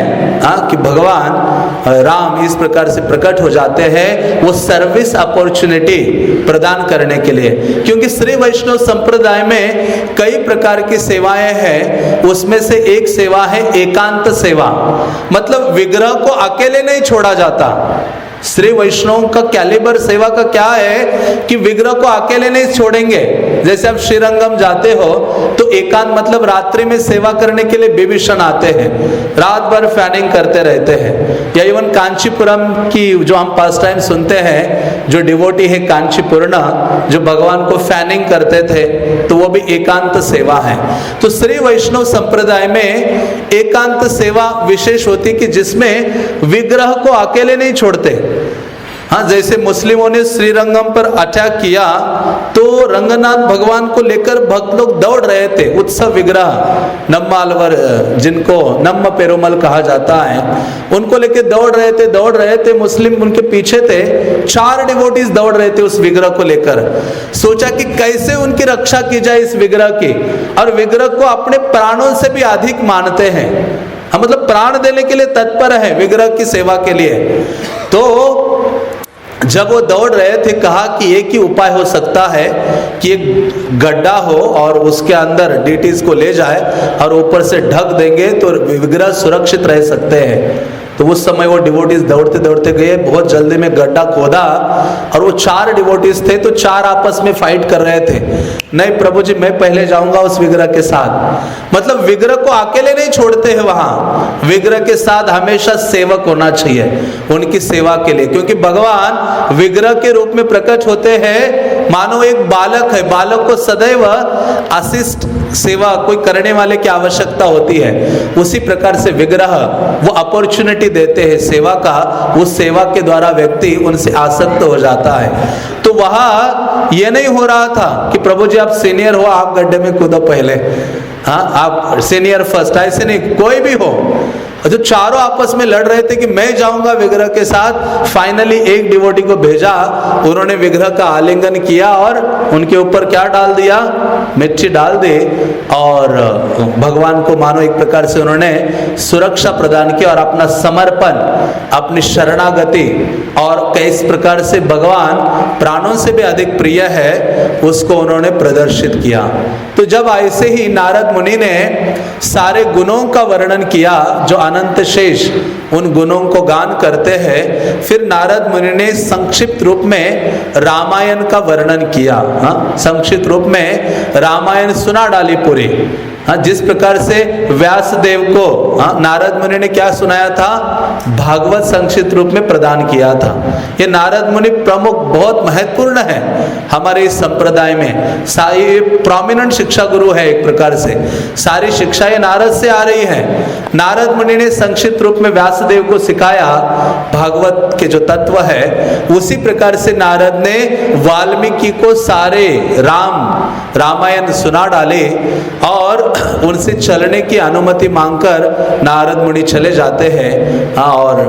S1: कि भगवान राम इस प्रकार से प्रकट हो जाते हैं, वो सर्विस अपॉर्चुनिटी प्रदान करने के लिए। क्योंकि श्री वैष्णव संप्रदाय में कई प्रकार की सेवाएं हैं, उसमें से एक सेवा है एकांत सेवा, मतलब विग्रह को अकेले नहीं छोड़ा जाता। श्री वैष्णव का कैलिबर सेवा का क्या है कि विग्रह को अकेले नहीं छोड़ेंगे। जैसे आप श्रीरंगम जाते हो तो एकांत मतलब रात्रि में सेवा करने के लिए विभीषण आते हैं, रात भर फैनिंग करते रहते हैं। या इवन कांचीपुरम की जो हम पास टाइम सुनते हैं, जो डिवोटी है कांचीपुरना, जो भगवान को फैनिंग करते थे, तो वो भी एकांत सेवा है। तो श्री वैष्णव संप्रदाय में एकांत सेवा विशेष होती कि जिसमें विग्रह को अकेले नहीं छोड़ते। जैसे मुस्लिमों ने श्रीरंगम पर अटैक किया तो रंगनाथ भगवान को लेकर भक्त लोग दौड़ रहे थे, उत्सव विग्रह नम्मालवर जिनको नम्म पेरुमल कहा जाता है, उनको लेके दौड़ रहे थे। मुस्लिम उनके पीछे थे, 4 डिवोटीज दौड़ रहे थे उस विग्रह को लेकर। सोचा कि कैसे उनकी रक्षा की जाए इस विग्रह की, और विग्रह को अपने प्राणों से भी अधिक मानते हैं, मतलब प्राण देने के लिए तत्पर है विग्रह की सेवा के लिए। तो जब वो दौड़ रहे थे, कहा कि एक ही उपाय हो सकता है कि एक गड्ढा हो और उसके अंदर डीटीज को ले जाए और ऊपर से ढक देंगे तो विग्रह सुरक्षित रह सकते हैं। तो उस समय वो डिवोटीज दौड़ते दौड़ते गए, बहुत जल्दी में गड्ढा खोदा और वो 4 डिवोटीज थे, तो 4 आपस में फाइट कर रहे थे। नहीं प्रभु जी, मैं पहले जाऊंगा उस विग्रह के साथ। मतलब विग्रह को अकेले नहीं छोड़ते हैं, वहां विग्रह के साथ हमेशा सेवक होना चाहिए उनकी सेवा के लिए। क्योंकि भगवान विग्रह के रूप में प्रकट होते हैं, मानो एक बालक है, बालक को सदैव असिस्ट सेवा कोई करने वाले की आवश्यकता होती है। उसी प्रकार से विग्रह वो अपॉर्चुनिटी देते हैं सेवा का, उस सेवा के द्वारा व्यक्ति उनसे आसक्त हो जाता है। तो वहां ये नहीं हो रहा था कि प्रभु जी आप सीनियर हो, आप गड्ढे में कूदो पहले, आप सीनियर फर्स्ट, ऐसे नहीं, कोई भी हो। जो चारों आपस में लड़ रहे थे कि मैं जाऊंगा विग्रह के साथ, फाइनली एक डिवोटी को भेजा, उन्होंने विग्रह का आलिंगन किया और उनके ऊपर क्या डाल दिया, मिट्टी डाल दी, और भगवान को मानो एक प्रकार से उन्होंने सुरक्षा प्रदान की और अपना समर्पण, अपनी शरणागति और किस प्रकार से भगवान प्राणों से भी अधिक प्रिय है उसको उन्होंने प्रदर्शित किया। तो जब ऐसे ही नारद मुनि ने सारे गुणों का वर्णन किया जो अनंत शेष उन गुणों को गान करते हैं, फिर नारद मुनि ने संक्षिप्त रूप में रामायण का वर्णन किया। संक्षिप्त रूप में रामायण सुना डाली पूरी। माहेश्वरी। हाँ, जिस प्रकार से व्यासदेव को नारद मुनि ने क्या सुनाया था, भागवत संक्षिप्त रूप में प्रदान किया था। ये नारद मुनि प्रमुख बहुत महत्वपूर्ण है हमारे इस संप्रदाय में। सारी प्रोमिनेंट शिक्षा गुरु है एक प्रकार से, सारी शिक्षा ये नारद से आ रही है। नारद मुनि ने संक्षिप्त रूप में व्यासदेव को सिखाया भागवत के जो तत्व है, उसी प्रकार से नारद ने वाल्मीकि को सारे रामायण सुना डाले और उनसे चलने की अनुमति मांगकर नारद मुनि चले जाते हैं और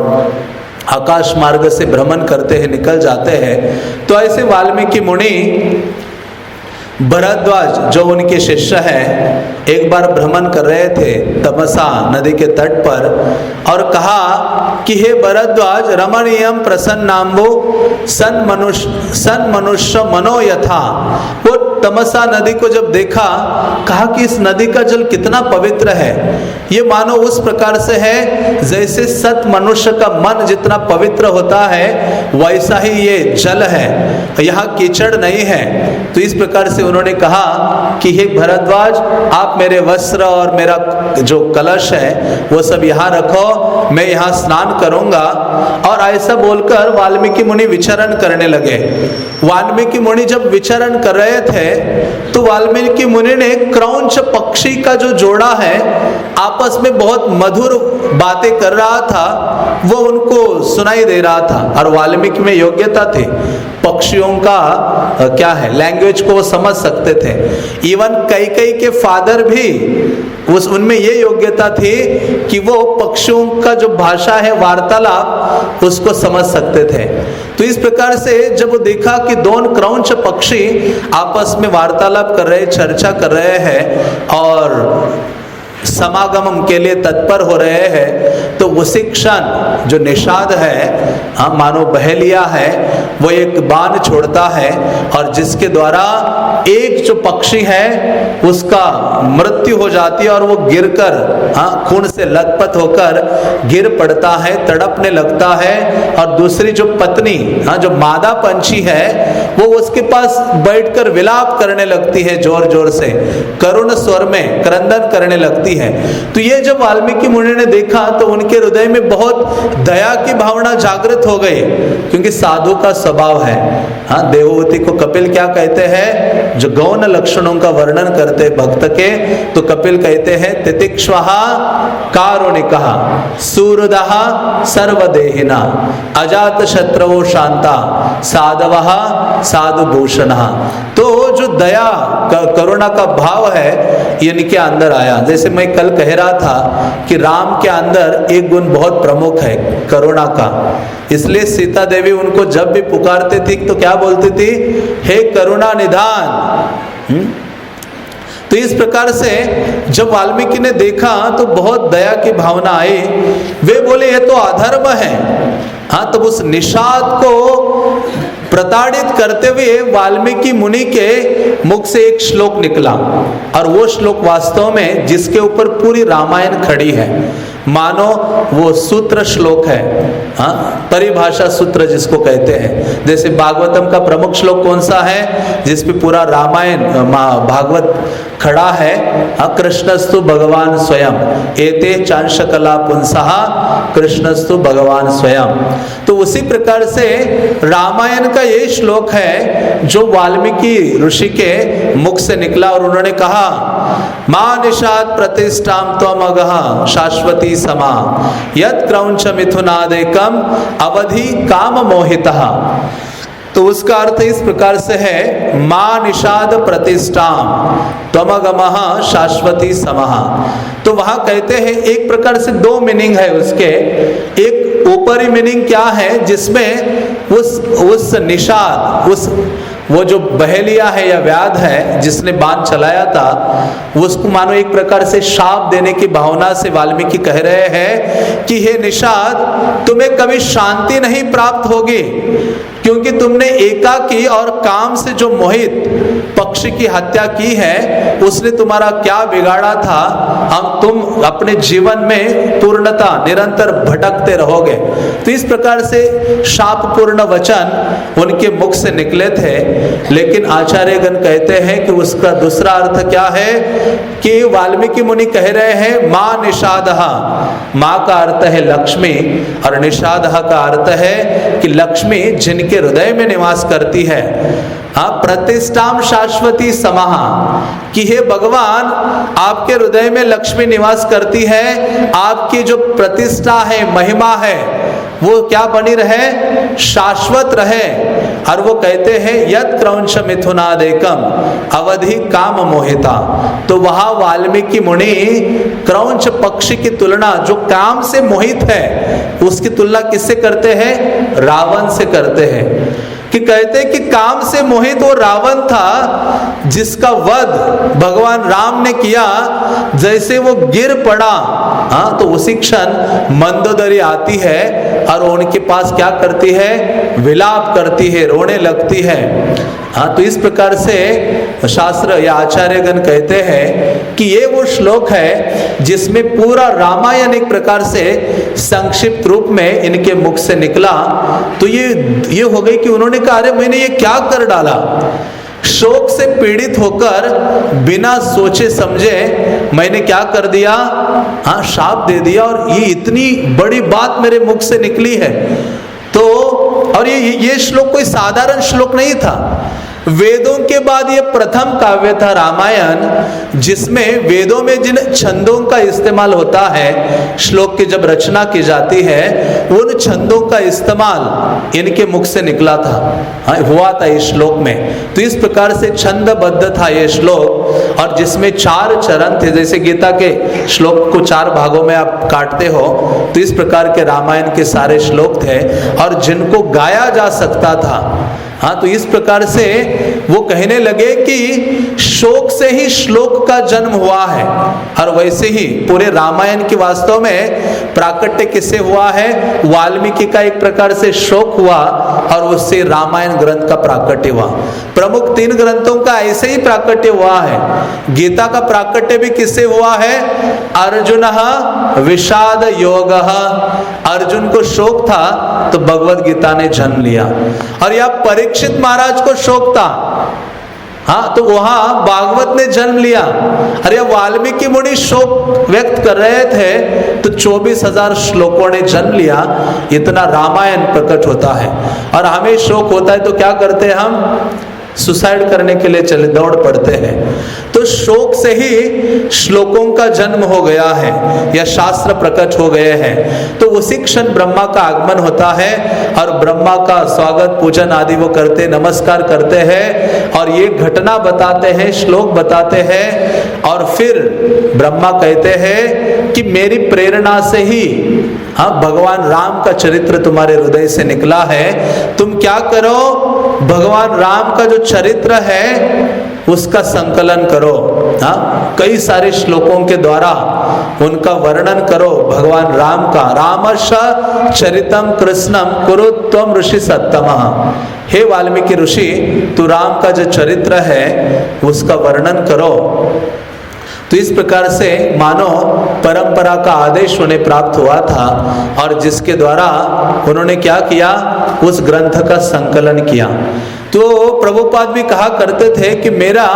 S1: आकाश मार्ग से भ्रमण करते हैं, निकल जाते हैं। तो ऐसे वाल्मीकि मुनि भरद्वाज जो उनके शिष्य हैं, एक बार भ्रमण कर रहे थे तमसा नदी के तट पर और कहा कि हे भरद्वाज, रमणीयम प्रसन्नाम्बो सन मनुष्य मनो यथा। वो तमसा नदी को जब देखा, कहा कि इस नदी का जल कितना पवित्र है, ये मानो उस प्रकार से है जैसे सत मनुष्य का मन जितना पवित्र होता है वैसा ही ये जल है, यहाँ कीचड़ नहीं है। तो इस प्रकार से उन्होंने कहा कि हे भरद्वाज, आप मेरे वस्त्र और मेरा जो कलश है वो सब यहाँ रखो, मैं यहाँ स्नान करूँगा। और ऐसा बोलकर वाल्मीकि मुनि विचरण करने लगे। वाल्मीकि मुनि जब विचरण कर रहे थे तो वाल्मीकि मुनि ने क्रौंच पक्षी का जो जोड़ा है आपस में बहुत मधुर बातें कर रहा था, वो उनको सुनाई दे रहा था। और वाल्मीकि में योग्यता थी, पक्षियों का क्या है लैंग्वेज को वो समझ सकते थे। इवन कई के फादर भी उनमें ये योग्यता थी कि वो पक्षियों का जो भाषा है वार्तालाप उसको समझ सकते थे। तो इस प्रकार से जब वो देखा कि दोनों क्रौंच पक्षी आपस में वार्तालाप कर रहे, चर्चा कर रहे हैं और समागम के लिए तत्पर हो रहे हैं, तो उसी क्षण जो निषाद है, मानो बहेलिया है, वो एक बाण छोड़ता है और जिसके द्वारा एक जो पक्षी है उसका मृत्यु हो जाती है और वो गिरकर खून से लथपथ होकर गिर पड़ता है, तड़पने लगता है। और दूसरी जो पत्नी जो मादा पंछी है वो उसके पास बैठकर विलाप करने लगती है, जोर जोर से करुण स्वर में क्रंदन करने लगती है। तो ये जब वाल्मीकि मुनि ने देखा तो उनके हृदय में बहुत दया की भावना जागृत हो गई, क्योंकि साधु का स्वभाव है। देवहूति को कपिल क्या कहते हैं, जो गौण लक्षणों का वर्णन करते भक्त के, तो कपिल कहते हैं तितिक्ष्वहा कारुणिकः सुहृदः सर्वदेहिना अजात शत्रवो शांता साधवः साधुभूषणः। तो जो दया करुणा का भाव है इनके अंदर आया। जैसे मैं कल कह रहा था कि राम के अंदर एक गुण बहुत प्रमुख है, करुणा का। इसलिए सीता देवी उनको जब भी पुकारते थी तो क्या बोलती थी, हे करुणा निधान। तो इस प्रकार से जब वाल्मीकि ने देखा तो बहुत दया की भावना आई। वे बोले ये तो अधर्म है। तब उस निषाद को प्रताड़ित करते हुए वाल्मीकि मुनि के मुख से एक श्लोक निकला, और वो श्लोक वास्तव में जिसके ऊपर पूरी रामायण खड़ी है, मानो वो सूत्र श्लोक है, परिभाषा सूत्र जिसको कहते हैं। जैसे भागवतम का प्रमुख श्लोक कौन सा है, जिसपे पूरा रामायण भागवत खड़ा है, कृष्णस्तु भगवान स्वयं एते चांश कला पुंसः कृष्णस्तु भगवान स्वयं। तो उसी प्रकार से रामायण का ये श्लोक है जो वाल्मीकि ऋषि के मुख से निकला, और उन्होंने कहा मां निषाद प्रतिष्ठाम त्वम अगः शाश्वती समा यत् क्रौंच मिथुनादेकम अवधि काम मोहितः। तो उसका अर्थ इस प्रकार से है, मां निषाद प्रतिष्ठाम त्वमगमः शाश्वती समः। तो वहां कहते हैं एक प्रकार से दो मीनिंग है उसके। एक ऊपरी मीनिंग क्या है, जिसमें उस निषाद, वो जो बहेलिया है या व्याध है जिसने बाण चलाया था, उसको मानो एक प्रकार से शाप देने की भावना से वाल्मीकि कह रहे हैं कि हे निषाद, तुम्हें कभी शांति नहीं प्राप्त होगी, क्योंकि तुमने एकाकी और काम से जो मोहित पक्षी की हत्या की है, उसने तुम्हारा क्या बिगाड़ा था, हम तुम अपने जीवन में पूर्णता निरंतर भटकते रहोगे। तो इस प्रकार से शापपूर्ण वचन उनके मुख से निकले थे। लेकिन आचार्यगण कहते हैं कि उसका दूसरा अर्थ क्या है कि वाल्मीकि मुनि कह रहे हैं माँ निषादः, माँ का अर्थ है लक्ष्मी और निषादः का अर्थ है कि लक्ष्मी जिनके हृदय में निवास करती है। प्रतिष्ठाम शाश्वती समाह, कि हे भगवान आपके हृदय में लक्ष्मी निवास करती है, आपकी जो प्रतिष्ठा है, महिमा है, वो क्या बनी रहे, शाश्वत रहे। और वो कहते हैं यत् क्रौंच मिथुनादेकम अवधि काम मोहिता। तो वहां वाल्मीकि मुनि क्रौंच पक्षी की तुलना जो काम से मोहित है उसकी तुलना किससे करते हैं, रावण से करते हैं। कि कहते हैं कि काम से मोहित वो रावण था जिसका वध भगवान राम ने किया। जैसे वो गिर पड़ा, तो उसी क्षण मंदोदरी आती है और उनके पास क्या करती है, विलाप करती है, रोने लगती है। तो इस प्रकार से शास्त्र या आचार्यगण कहते हैं कि ये वो श्लोक है जिसमें पूरा रामायण एक प्रकार से संक्षिप्त रूप में इनके मुख से निकला। तो ये हो गई कि उन्होंने कहा अरे मैंने ये क्या कर डाला, शोक से पीड़ित होकर बिना सोचे समझे मैंने क्या कर दिया, शाप दे दिया, और ये इतनी बड़ी बात मेरे मुख से निकली है। तो और ये श्लोक कोई साधारण श्लोक नहीं था। वेदों के बाद ये प्रथम काव्य था रामायण जिसमें वेदों में जिन छंदों का इस्तेमाल होता है, श्लोक की जब रचना की जाती है उन छंदों का इस्तेमाल इनके मुख से निकला था, हुआ था इस श्लोक में। तो इस प्रकार से छंदबद्ध था ये श्लोक, और जिसमें 4 चरण थे। जैसे गीता के श्लोक को 4 भागों में आप काटते हो, तो इस प्रकार के रामायण के सारे श्लोक थे और जिनको गाया जा सकता था। तो इस प्रकार से वो कहने लगे कि शोक से ही श्लोक का जन्म हुआ है, और वैसे ही पूरे रामायण की वास्तव में प्राकट्य किससे हुआ है, वाल्मीकि का एक प्रकार से शोक हुआ और उससे रामायण ग्रंथ का प्राकट्य हुआ। प्रमुख 3 ग्रंथों का ऐसे ही प्राकट्य हुआ है। गीता का प्राकट्य भी किससे हुआ है, अर्जुनः विषाद योगः, अर्जुन को शोक था तो भगवद गीता ने जन्म लिया। और यह परीक्षित महाराज को शोक था, तो वहां भागवत ने जन्म लिया। अरे वाल्मीकि मुनि शोक व्यक्त कर रहे थे तो 24,000 श्लोकों ने जन्म लिया। इतना रामायण प्रकट होता है, और हमें शोक होता है तो क्या करते हैं, हम सुसाइड करने के लिए चले दौड़ पड़ते हैं। तो शोक से ही श्लोकों का जन्म हो गया है या शास्त्र प्रकट हो गए हैं। तो उसी क्षण ब्रह्मा का आगमन होता है और ब्रह्मा का स्वागत पूजन आदि वो करते, नमस्कार करते हैं और ये घटना बताते हैं, श्लोक बताते हैं। और फिर ब्रह्मा कहते हैं कि मेरी प्रेरणा से ही भगवान राम का चरित्र तुम्हारे हृदय से निकला है। तुम क्या करो, भगवान राम का जो चरित्र है उसका संकलन करो। कई सारे श्लोकों के द्वारा उनका वर्णन करो भगवान राम का। रामश चरितम कृष्णम कुरु त्वम ऋषि सत्तमः। हे वाल्मीकि ऋषि, तू राम का जो चरित्र है उसका वर्णन करो। तो इस प्रकार से मानो परंपरा का आदेश उन्हें प्राप्त हुआ था, और जिसके द्वारा उन्होंने क्या किया, उस ग्रंथ का संकलन किया। तो प्रभुपाद भी कहा करते थे कि मेरा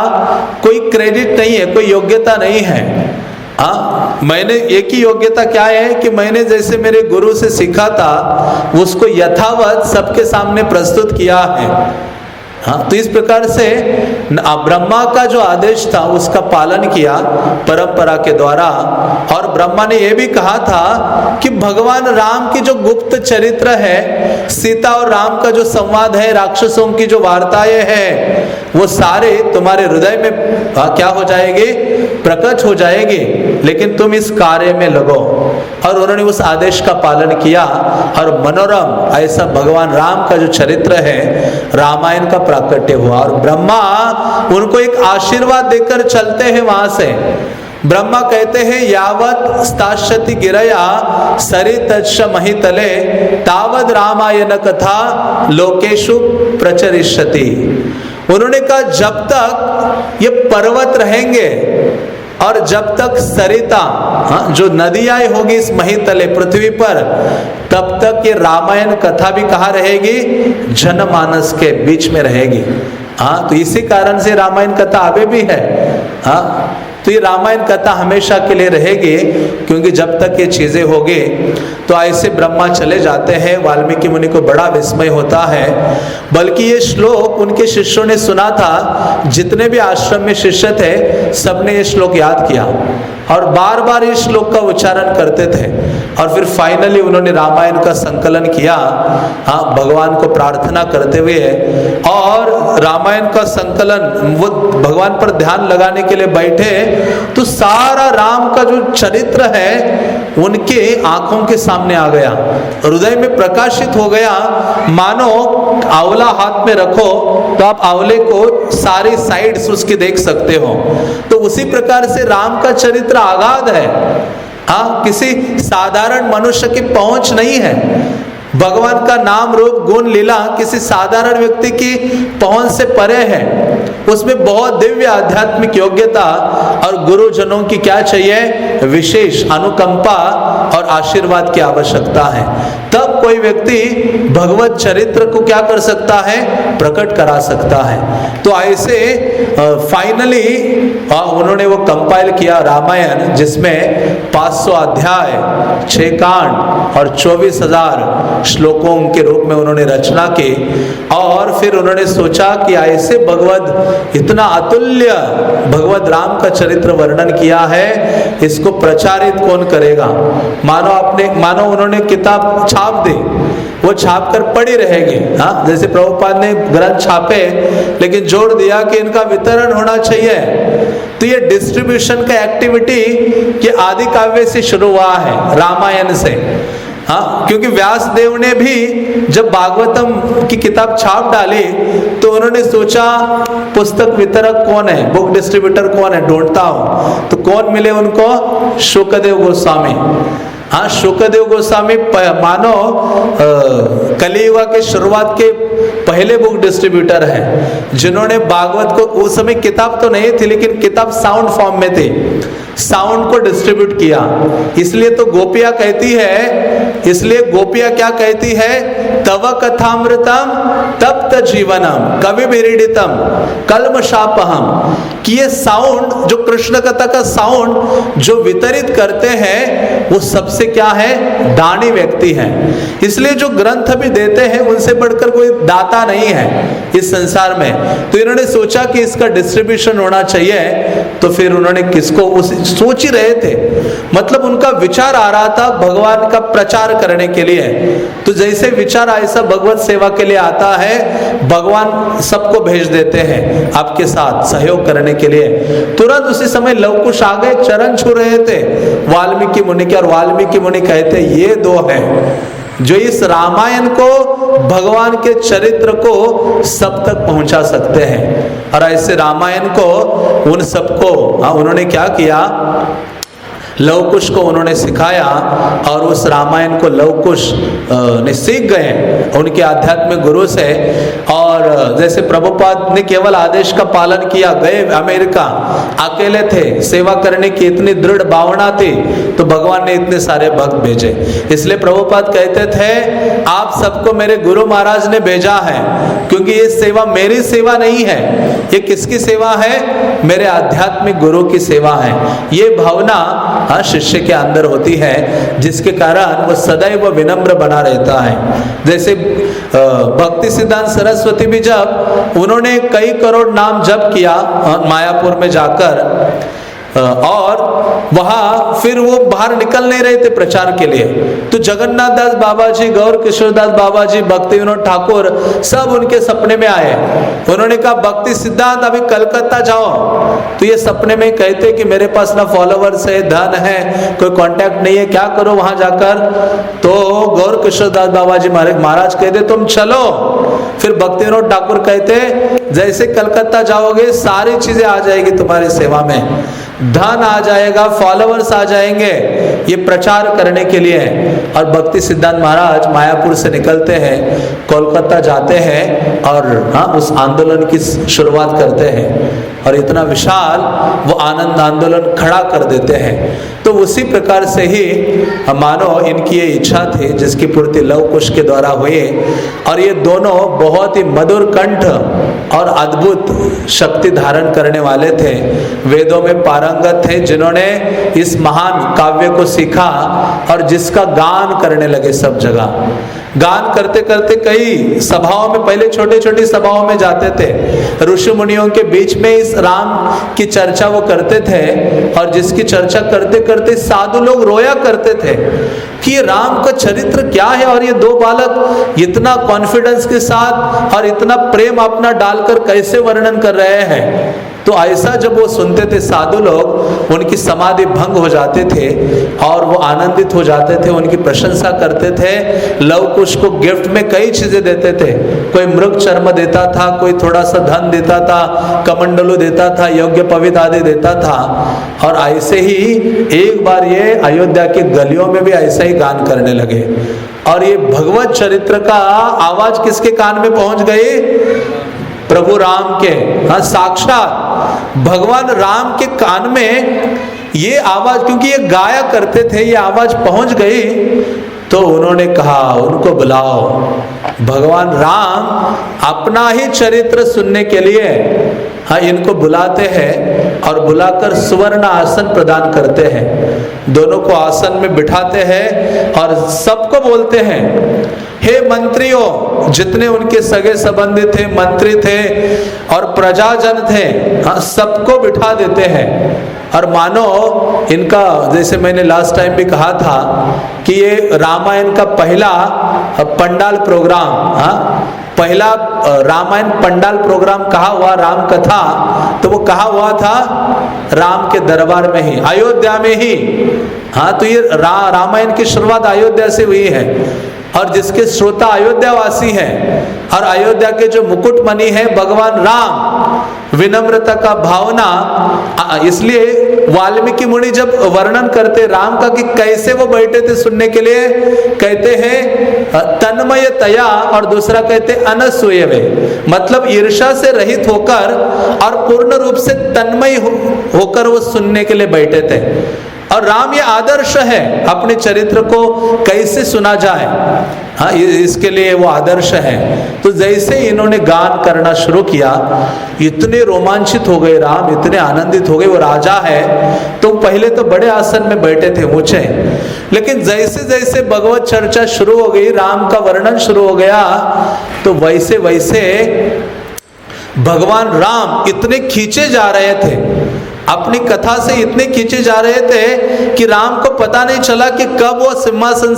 S1: कोई क्रेडिट नहीं है, कोई योग्यता नहीं है। मैंने एक ही योग्यता क्या है कि मैंने जैसे मेरे गुरु से सीखा था उसको यथावत सबके सामने प्रस्तुत किया है। तो इस प्रकार से ब्रह्मा का जो आदेश था उसका पालन किया परंपरा के द्वारा। और ब्रह्मा ने यह भी कहा था कि भगवान राम की जो गुप्त चरित्र है, सीता और राम का जो संवाद है, राक्षसों की जो वार्ताएं हैं, वो सारे तुम्हारे हृदय में क्या हो जाएंगे, प्रकट हो जाएंगे, लेकिन तुम इस कार्य में लगो। और उन्होंने उस आदेश का पालन किया और मनोरम ऐसा भगवान राम का जो चरित्र है रामायण का प्राकट्य हुआ। और ब्रह्मा उनको एक आशीर्वाद देकर चलते हैं वहां से। ब्रह्मा कहते हैं यावत स्ताश्यति गिरया सरितच्छ महितले तावद रामायण कथा लोकेशु प्रचरिष्यति। उन्होंने कहा जब तक ये पर्वत रहेंगे और जब तक सरिता जो नदियां होगी इस महितले पृथ्वी पर, तब तक ये रामायण कथा भी कहाँ रहेगी? जनमानस के बीच में रहेगी। तो इसी कारण से रामायण कथा अभी भी है। तो ये रामायण कथा हमेशा के लिए रहेगी, क्योंकि जब तक ये चीजें होगी। तो ऐसे ब्रह्मा चले जाते हैं। वाल्मीकि मुनि को बड़ा विस्मय होता है, बल्कि ये श्लोक उनके शिष्यों ने सुना था। जितने भी आश्रम में शिष्य थे सबने ये श्लोक याद किया और बार बार इस श्लोक का उच्चारण करते थे। और फिर फाइनली उन्होंने रामायण का संकलन किया, भगवान को प्रार्थना करते हुए। और रामायण का संकलन वो भगवान पर ध्यान लगाने के लिए बैठे, तो सारा राम का जो चरित्र है उनके आंखों के सामने आ गया, हृदय में प्रकाशित हो गया। मानो आंवला हाथ में रखो तो आप आंवले को सारी साइड्स उसकी देख सकते हो। तो उसी प्रकार से राम का चरित्र आगाध है। किसी साधारण मनुष्य की पहुंच नहीं है। भगवान का नाम रूप गुण लीला किसी साधारण व्यक्ति की पहुंच से परे है। उसमें बहुत दिव्य आध्यात्मिक योग्यता और गुरुजनों की क्या चाहिए? विशेष अनुकंपा और आशीर्वाद की आवश्यकता है। तब कोई व्यक्ति भगवत चरित्र को क्या कर सकता है? प्रकट करा सकता है। तो ऐसे फाइनली उन्होंने वो कंपाइल किया रामायण, जिसमें 500 अध्याय, 6 कांड और 24,000 श्लोकों के रूप में उन्होंने रचना की। और फिर उन्होंने सोचा कि ऐसे भगवत इतना अतुल्य भगवत राम का चरित्र वर्णन किया है, इसको प्रचारित कौन करेगा? मानो उन्होंने किताब छाप दी, वो छाप कर पड़ी रहेगी। जैसे प्रभुपाद ने ग्रंथ छापे लेकिन जोड़ दिया कि इनका वितरण होना चाहिए। तो ये डिस्ट्रीब्यूशन का एक्टिविटी ये आदि काव्य से शुरू हुआ है, रामायण से। क्योंकि व्यास देव ने भी जब भागवतम की किताब छाप डाली तो उन्होंने सोचा पुस्तक वितरक कौन है, बुक डिस्ट्रीब्यूटर कौन है, ढूंढता हूं। तो कौन मिले उनको? शुकदेव गोस्वामी। शुकदेव गोस्वामी मानो कलियुग के शुरुआत के पहले बुक डिस्ट्रीब्यूटर हैं, जिन्होंने भागवत को, उस समय किताब तो नहीं थी लेकिन किताब साउंड फॉर्म में थी, साउंड को डिस्ट्रीब्यूट किया। इसलिए तो गोपिया कहती है, इसलिए गोपिया क्या कहती है? तव कथामृतम तप्त जीवनम कवि विरीडितम कल्मषापहम। कि ये साउंड, जो कृष्ण कथा का साउंड जो वितरित करते हैं, वो सबसे क्या है? दानी व्यक्ति हैं। इसलिए जो ग्रंथ भी देते हैं उनसे बढ़कर कोई दाता नहीं है इस संसार में। तो इन्होंने सोचा कि इसका डिस्ट्रीब्यूशन होना चाहिए। तो फिर उन्होंने किसको सोच ही रहे थे, मतलब उनका विचार आ रहा था भगवान का प्रचार करने के लिए। तो जैसे विचार ऐसा भगवत सेवा के लिए आता है, भगवान सबको भेज देते हैं आपके साथ सहयोग करने के लिए। तुरंत उसी समय लवकुश आ गए, चरण छू रहे थे वाल्मीकि मुनि के। और वाल्मीकि मुनि कहते ये दो हैं जो इस रामायण को, भगवान के चरित्र को सब तक पहुंचा सकते हैं। और ऐसे रामायण को उन सबको उन्होंने क्या किया? लवकुश को उन्होंने सिखाया और उस रामायण को लवकुश ने सीख गए उनके आध्यात्मिक गुरु से। और जैसे प्रभुपाद ने केवल आदेश का पालन किया, गए अमेरिका, अकेले थे, सेवा करने की इतनी दृढ़ भावना थी, तो भगवान ने इतने सारे भक्त भेजे। इसलिए प्रभुपाद कहते थे आप सबको मेरे गुरु महाराज ने भेजा है, क्योंकि ये सेवा मेरी सेवा नहीं है, ये किसकी सेवा है? मेरे आध्यात्मिक गुरु की सेवा है। ये भावना शिष्य के अंदर होती है, जिसके कारण वो सदैव विनम्र बना रहता है। जैसे भक्ति सिद्धांत सरस्वती भी जब उन्होंने कई करोड़ नाम जप किया मायापुर में जाकर, और वहां फिर वो बाहर निकल नहीं रहे थे प्रचार के लिए, तो जगन्नाथ दास बाबा जी, गौर किशोर दास बाबा जी, भक्ति विनोद ठाकुर सब उनके सपने में आए। उन्होंने कहा भक्ति सिद्धांत अभी कलकत्ता जाओ। तो ये सपने में कहते कि मेरे पास ना फॉलोवर्स है, धन है, कोई कांटेक्ट नहीं है, क्या करो वहां जाकर? तो गौर किशोर दास बाबा जी महाराज कहते तुम चलो। फिर भक्ति विनोद ठाकुर कहते जैसे कलकत्ता जाओगे सारी चीजें आ जाएगी तुम्हारी सेवा में, धन आ जाएगा, फॉलोअर्स आ जाएंगे, ये प्रचार करने के लिए है। और भक्ति सिद्धांत महाराज मायापुर से निकलते हैं, कोलकाता जाते हैं और उस आंदोलन की शुरुआत करते हैं और इतना विशाल वो आनंद आंदोलन खड़ा कर देते हैं। तो उसी प्रकार से ही मानो इनकी ये इच्छा थी जिसकी पूर्ति लव कुश के द्वारा हुई। और ये दोनों बहुत ही मधुर कंठ और अद्भुत शक्ति धारण करने वाले थे, वेदों में पारंगत थे, जिन्होंने इस महान काव्य को सीखा और जिसका गान करने लगे सब जगह। गान करते करते कई सभाओं में, पहले छोटी छोटी सभाओं में जाते थे, ऋषि मुनियों के बीच में इस राम की चर्चा वो करते थे और जिसकी चर्चा करते करते साधु लोग रोया करते थे कि ये राम का चरित्र क्या है और ये दो बालक इतना कॉन्फिडेंस के साथ और इतना प्रेम अपना डालकर कैसे वर्णन कर रहे हैं। तो ऐसा जब वो सुनते थे साधु लोग, उनकी समाधि भंग हो जाते थे और वो आनंदित हो जाते थे, उनकी प्रशंसा करते थे। लव कुश को गिफ्ट में कई चीजें देते थे, कोई मृग चर्म देता था, कोई थोड़ा सा धन देता था, कमंडलू देता था, योग्य पवित्र आदि देता था। और ऐसे ही एक बार ये अयोध्या के गलियों में भी ऐसा ही गान करने लगे और ये भगवत चरित्र का आवाज किसके कान में पहुंच गई? प्रभु राम के, साक्षात भगवान राम के कान में ये आवाज, क्योंकि ये गाया करते थे, ये आवाज पहुंच गई। तो उन्होंने कहा उनको बुलाओ। भगवान राम अपना ही चरित्र सुनने के लिए इनको बुलाते हैं और बुलाकर सुवर्ण आसन प्रदान करते हैं। दोनों को आसन में बिठाते हैं और सबको बोलते हैं, हे मंत्रियों, जितने उनके सगे संबंधी थे, मंत्री थे और प्रजाजन थे, सबको बिठा देते हैं। और मानो इनका, जैसे मैंने लास्ट टाइम भी कहा था कि ये रामायण का पहला पंडाल प्रोग्राम, पहला रामायण पंडाल प्रोग्राम कहा हुआ, राम कथा, तो वो कहा हुआ था राम के दरबार में ही, अयोध्या में ही। तो ये रामायण की शुरुआत अयोध्या से हुई है और जिसके श्रोता अयोध्या वासी हैं और अयोध्या के जो मुकुटमणि है भगवान राम, विनम्रता का भावना। इसलिए वाल्मीकि मुनि जब वर्णन करते राम का कि कैसे वो बैठे थे सुनने के लिए, कहते हैं तन्मय तया और दूसरा कहते अनसूय वे, मतलब ईर्षा से रहित होकर और पूर्ण रूप से तन्मय होकर वो सुनने के लिए बैठे थे। और राम ये आदर्श है, अपने चरित्र को कैसे सुना जाए, इसके लिए वो आदर्श है। तो जैसे इन्होंने गान करना शुरू किया, इतने रोमांचित हो गए राम, इतने आनंदित हो गए। वो राजा है तो पहले तो बड़े आसन में बैठे थे ऊंचे, लेकिन जैसे जैसे भगवत चर्चा शुरू हो गई, राम का वर्णन शुरू हो गया, तो वैसे वैसे भगवान राम इतने खींचे जा रहे थे, अपनी कथा से इतने खींचे जा रहे थे कि राम को पता नहीं चला कि कब वो सिंहासन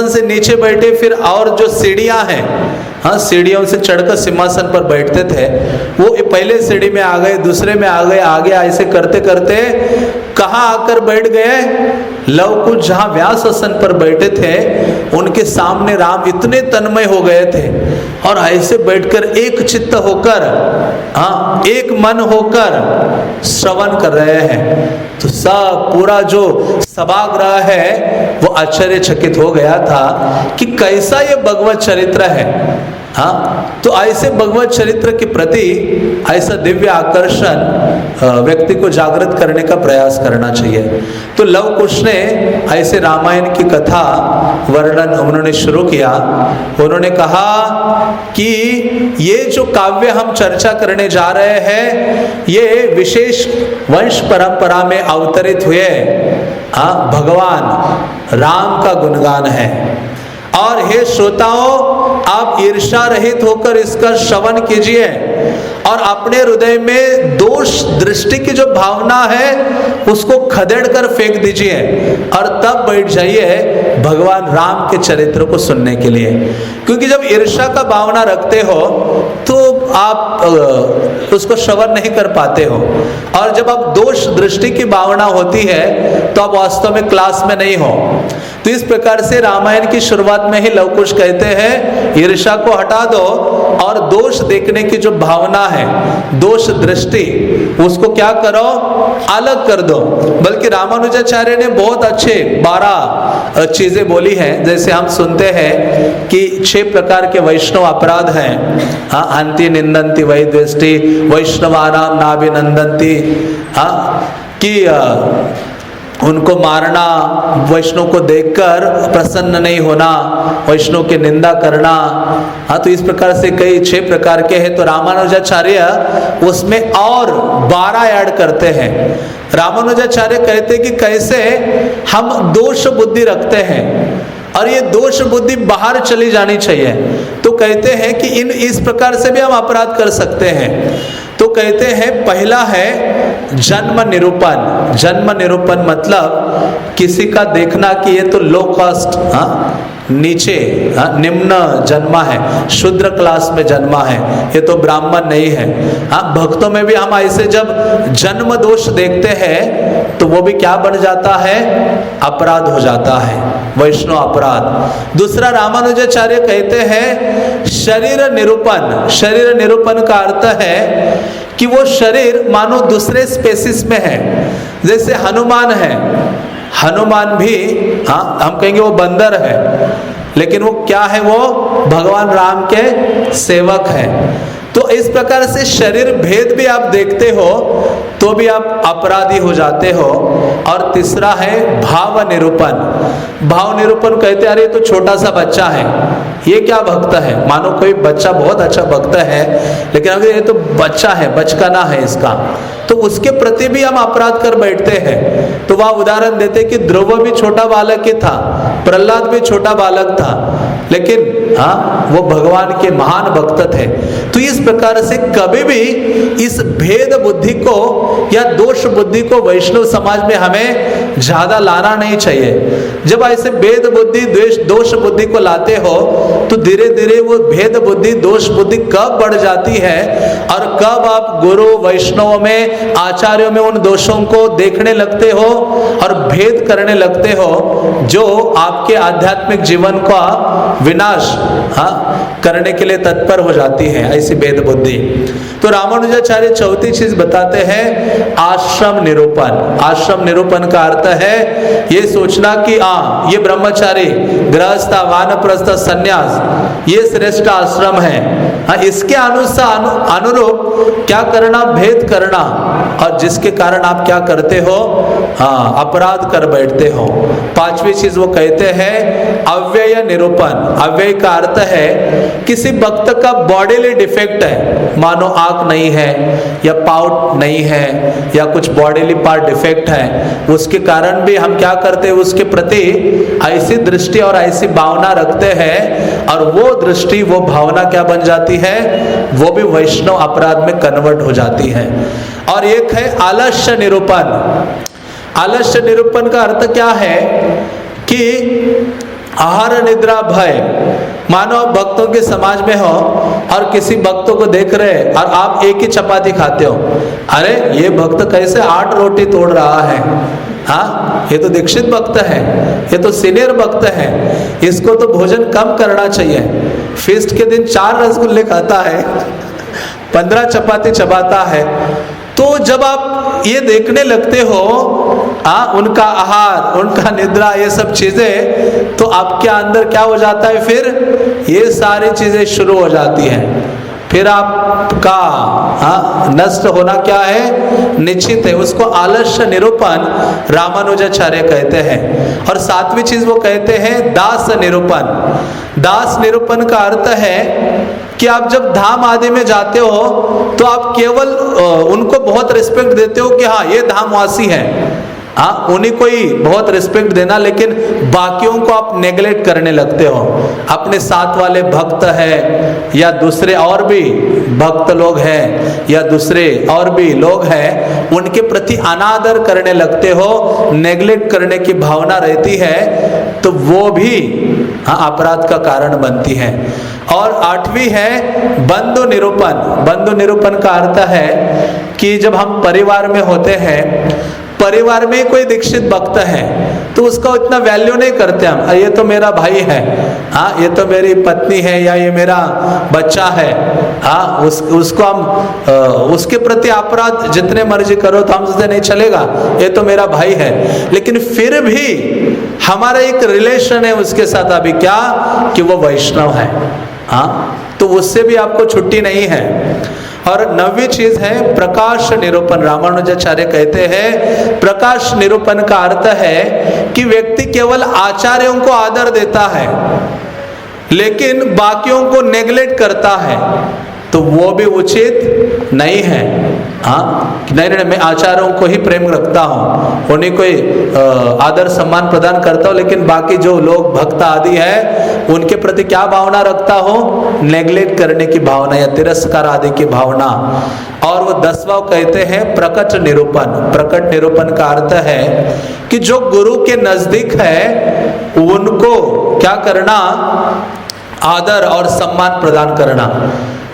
S1: से नीचे बैठे, फिर और जो सीढ़ियां हैं, सीढ़ियों से चढ़कर सिंहासन पर बैठते थे, वो पहले सीढ़ी में आ गए, दूसरे में आ गए, आगे ऐसे करते करते कहाँ आकर बैठ गए? लव कुश जहाँ व्यास आसन पर बैठे थे उनके सामने राम इतने तन्मय हो गए थे और ऐसे बैठकर एक चित्त होकर, एक मन होकर श्रवण कर रहे हैं। तो सब पूरा जो सभागृह है वो आश्चर्यचकित हो गया था कि कैसा ये भगवत चरित्र है। तो ऐसे भगवत चरित्र के प्रति ऐसा दिव्य आकर्षण व्यक्ति को जागृत करने का प्रयास करना चाहिए। तो लव कुश ने ऐसे रामायण की कथा वर्णन उन्होंने शुरू किया। उन्होंने कहा कि ये जो काव्य हम चर्चा करने जा रहे हैं, ये विशेष वंश परंपरा में अवतरित हुए भगवान राम का गुणगान है। और हे श्रोताओं, आप ईर्ष्या रहित होकर इसका श्रवण कीजिए और अपने हृदय में दोष दृष्टि की जो भावना है उसको खदेड़ कर फेंक दीजिए और तब बैठ जाइए भगवान राम के चरित्र को सुनने के लिए। क्योंकि जब ईर्ष्या का भावना रखते हो तो आप उसको श्रवण नहीं कर पाते हो, और जब आप दोष दृष्टि की भावना होती है तो आप वास्तव में क्लास में नहीं हो। तो इस प्रकार से रामायण की शुरुआत में ही लव कुश कहते हैं ईर्ष्या को हटा दो और दोष देखने की जो भावना है, दोष दृष्टि, उसको क्या करो, अलग कर दो। बल्कि रामानुजाचार्य ने बहुत अच्छे 12 चीजें बोली हैं। जैसे हम सुनते हैं कि 6 प्रकार के वैष्णव अपराध हैं। हंति निंदन्ति वैद्वेष्टि वैष्णवानाम नाभिनंदन्ति, कि उनको मारना, वैष्णव को देखकर प्रसन्न नहीं होना, वैष्णव की निंदा करना। तो इस प्रकार से कई 6 प्रकार के हैं। तो रामानुजाचार्य उसमें और 12 ऐड करते हैं। रामानुजाचार्य कहते हैं कि कैसे हम दोष बुद्धि रखते हैं और ये दोष बुद्धि बाहर चली जानी चाहिए। तो कहते हैं कि इस प्रकार से भी हम अपराध कर सकते हैं। तो कहते हैं पहला है जन्म निरूपण। जन्म निरूपण मतलब किसी का देखना कि ये तो लो कास्ट, नीचे, निम्न जन्मा है, शूद्र क्लास में जन्मा है, ये तो ब्राह्मण नहीं है। भक्तों में भी हम ऐसे जब जन्म दोष देखते हैं तो वो भी क्या बन जाता है, अपराध हो जाता है, वैष्णव अपराध। दूसरा रामानुजाचार्य कहते हैं शरीर निरूपण। शरीर निरूपण का अर्थ है कि वो शरीर मानो दूसरे स्पेसिस में है। जैसे हनुमान है, हनुमान भी हम कहेंगे वो बंदर है, लेकिन वो क्या है, वो भगवान राम के सेवक है। तो इस प्रकार से शरीर भेद भी आप देखते हो तो भी आप अपराधी हो जाते हो। और तीसरा है भाव निरूपण। भाव निरूपण कहते अरे तो छोटा सा बच्चा है, ये क्या भक्त है। मानो कोई बच्चा बहुत अच्छा भक्त है, लेकिन अगर ये तो बच्चा है, बचकाना है इसका, तो उसके प्रति भी हम अपराध कर बैठते हैं। तो वह उदाहरण देते कि ध्रुव भी छोटा बालक ही था, प्रहलाद भी छोटा बालक था, लेकिन वो भगवान के महान भक्त थे। तो इस प्रकार से कभी भी इस भेद बुद्धि को या दोष बुद्धि को वैष्णव समाज में हमें ज्यादा लाना नहीं चाहिए। जब ऐसे भेद बुद्धि दोष बुद्धि को लाते हो तो धीरे धीरे वो भेद बुद्धि दोष बुद्धि कब बढ़ जाती है और कब आप गुरु वैष्णव में, आचार्यों में उन दोषों को देखने लगते हो और भेद करने लगते हो जो आपके आध्यात्मिक जीवन का विनाश करने के लिए तत्पर हो जाती है, ऐसी भेद बुद्धि। तो रामानुजाचार्य चौथी चीज बताते हैं आश्रम निरूपण। आश्रम निरूपण का अर्थ है ये सोचना कि ये ब्रह्मचारी, गृहस्थ, वानप्रस्थ, सन्यास ये श्रेष्ठ आश्रम है। इसके अनुरूप क्या करना, भेद करना, और जिसके कारण आप क्या करते हो, अपराध कर बैठते हो। 5वीं चीज वो कहते हैं अव्यय निरूपण। अव्यय का अर्थ है किसी भक्त का बॉडीली डिफेक्ट है, मानो आंख नहीं है या पाउट नहीं है या कुछ बॉडीली पार्ट डिफेक्ट है, उसके कारण भी हम क्या करते हैं, उसके प्रति ऐसी दृष्टि और ऐसी भावना रखते हैं और वो दृष्टि, वो भावना क्या बन जाती है, वो भी वैष्णव अपराध में कन्वर्ट हो जाती है। और एक है आलस्य निरूपण। आलस्य निरूपण का अर्थ क्या है कि आहार निद्रा भय। मानो भक्तों के समाज में हो और किसी भक्तों को देख रहे और आप एक ही चपाती खाते हो, अरे ये भक्त कैसे 8 रोटी तोड़ रहा है, ये तो दीक्षित भक्त है, ये तो सीनियर भक्त है, इसको तो भोजन कम करना चाहिए। फीस्ट के दिन 4 रसगुल्ले खाता है, 15 चपाती चबाता है। तो जब आप ये देखने लगते हो उनका आहार, उनका निद्रा, ये सब चीजें, तो आपके अंदर क्या हो जाता है, फिर ये सारी चीजें शुरू हो जाती हैं। फिर आपका नष्ट होना क्या है, निश्चित है। उसको आलस्य निरूपण रामानुजाचार्य कहते हैं। और 7वीं चीज वो कहते हैं दास निरूपण। दास निरूपण का अर्थ है कि आप जब धाम आदि में जाते हो तो आप केवल उनको बहुत रिस्पेक्ट देते हो कि हाँ ये धामवासी है, उन्हीं को ही बहुत रिस्पेक्ट देना, लेकिन बाकियों को आप नेगलेक्ट करने लगते हो। अपने साथ वाले भक्त है या दूसरे और भी भक्त लोग हैं या दूसरे और भी लोग हैं, उनके प्रति अनादर करने लगते हो, नेगलेक्ट करने की भावना रहती है, तो वो भी अपराध का कारण बनती है। और 8वीं है बंधु निरूपण। बंधु निरूपण का अर्थ है कि जब हम परिवार में होते हैं, परिवार में कोई दीक्षित भक्त है तो उसका इतना वैल्यू नहीं करते हम, ये तो मेरा भाई है, हाँ ये तो मेरी पत्नी है, या ये मेरा बच्चा है, हाँ उसको हम उसके प्रति अपराध जितने मर्जी करो तो हम सोचते नहीं चलेगा, ये तो मेरा भाई है। लेकिन फिर भी हमारा एक रिलेशन है उसके साथ अभी, क्या कि वो वैष्णव है, हाँ तो उससे भी आपको छुट्टी नहीं है। और 9वीं चीज है प्रकाश निरूपण। रामानुजाचार्य कहते हैं प्रकाश निरूपण का अर्थ है कि व्यक्ति केवल आचार्यों को आदर देता है लेकिन बाकियों को नेग्लेक्ट करता है, तो वो भी उचित नहीं है। हाँ नहीं, मैं आचार्यों को ही प्रेम रखता हूँ, उन्हीं को ही आदर सम्मान प्रदान करता हूँ, लेकिन बाकी जो लोग भक्त आदि है उनके प्रति क्या भावना रखता हूँ, नेग्लेक्ट करने की भावना या तिरस्कार आदि की भावना। और वो 10वां कहते हैं प्रकट निरूपण। प्रकट निरूपण का अर्थ है कि जो गुरु के नजदीक है उनको क्या करना, आदर और सम्मान प्रदान करना।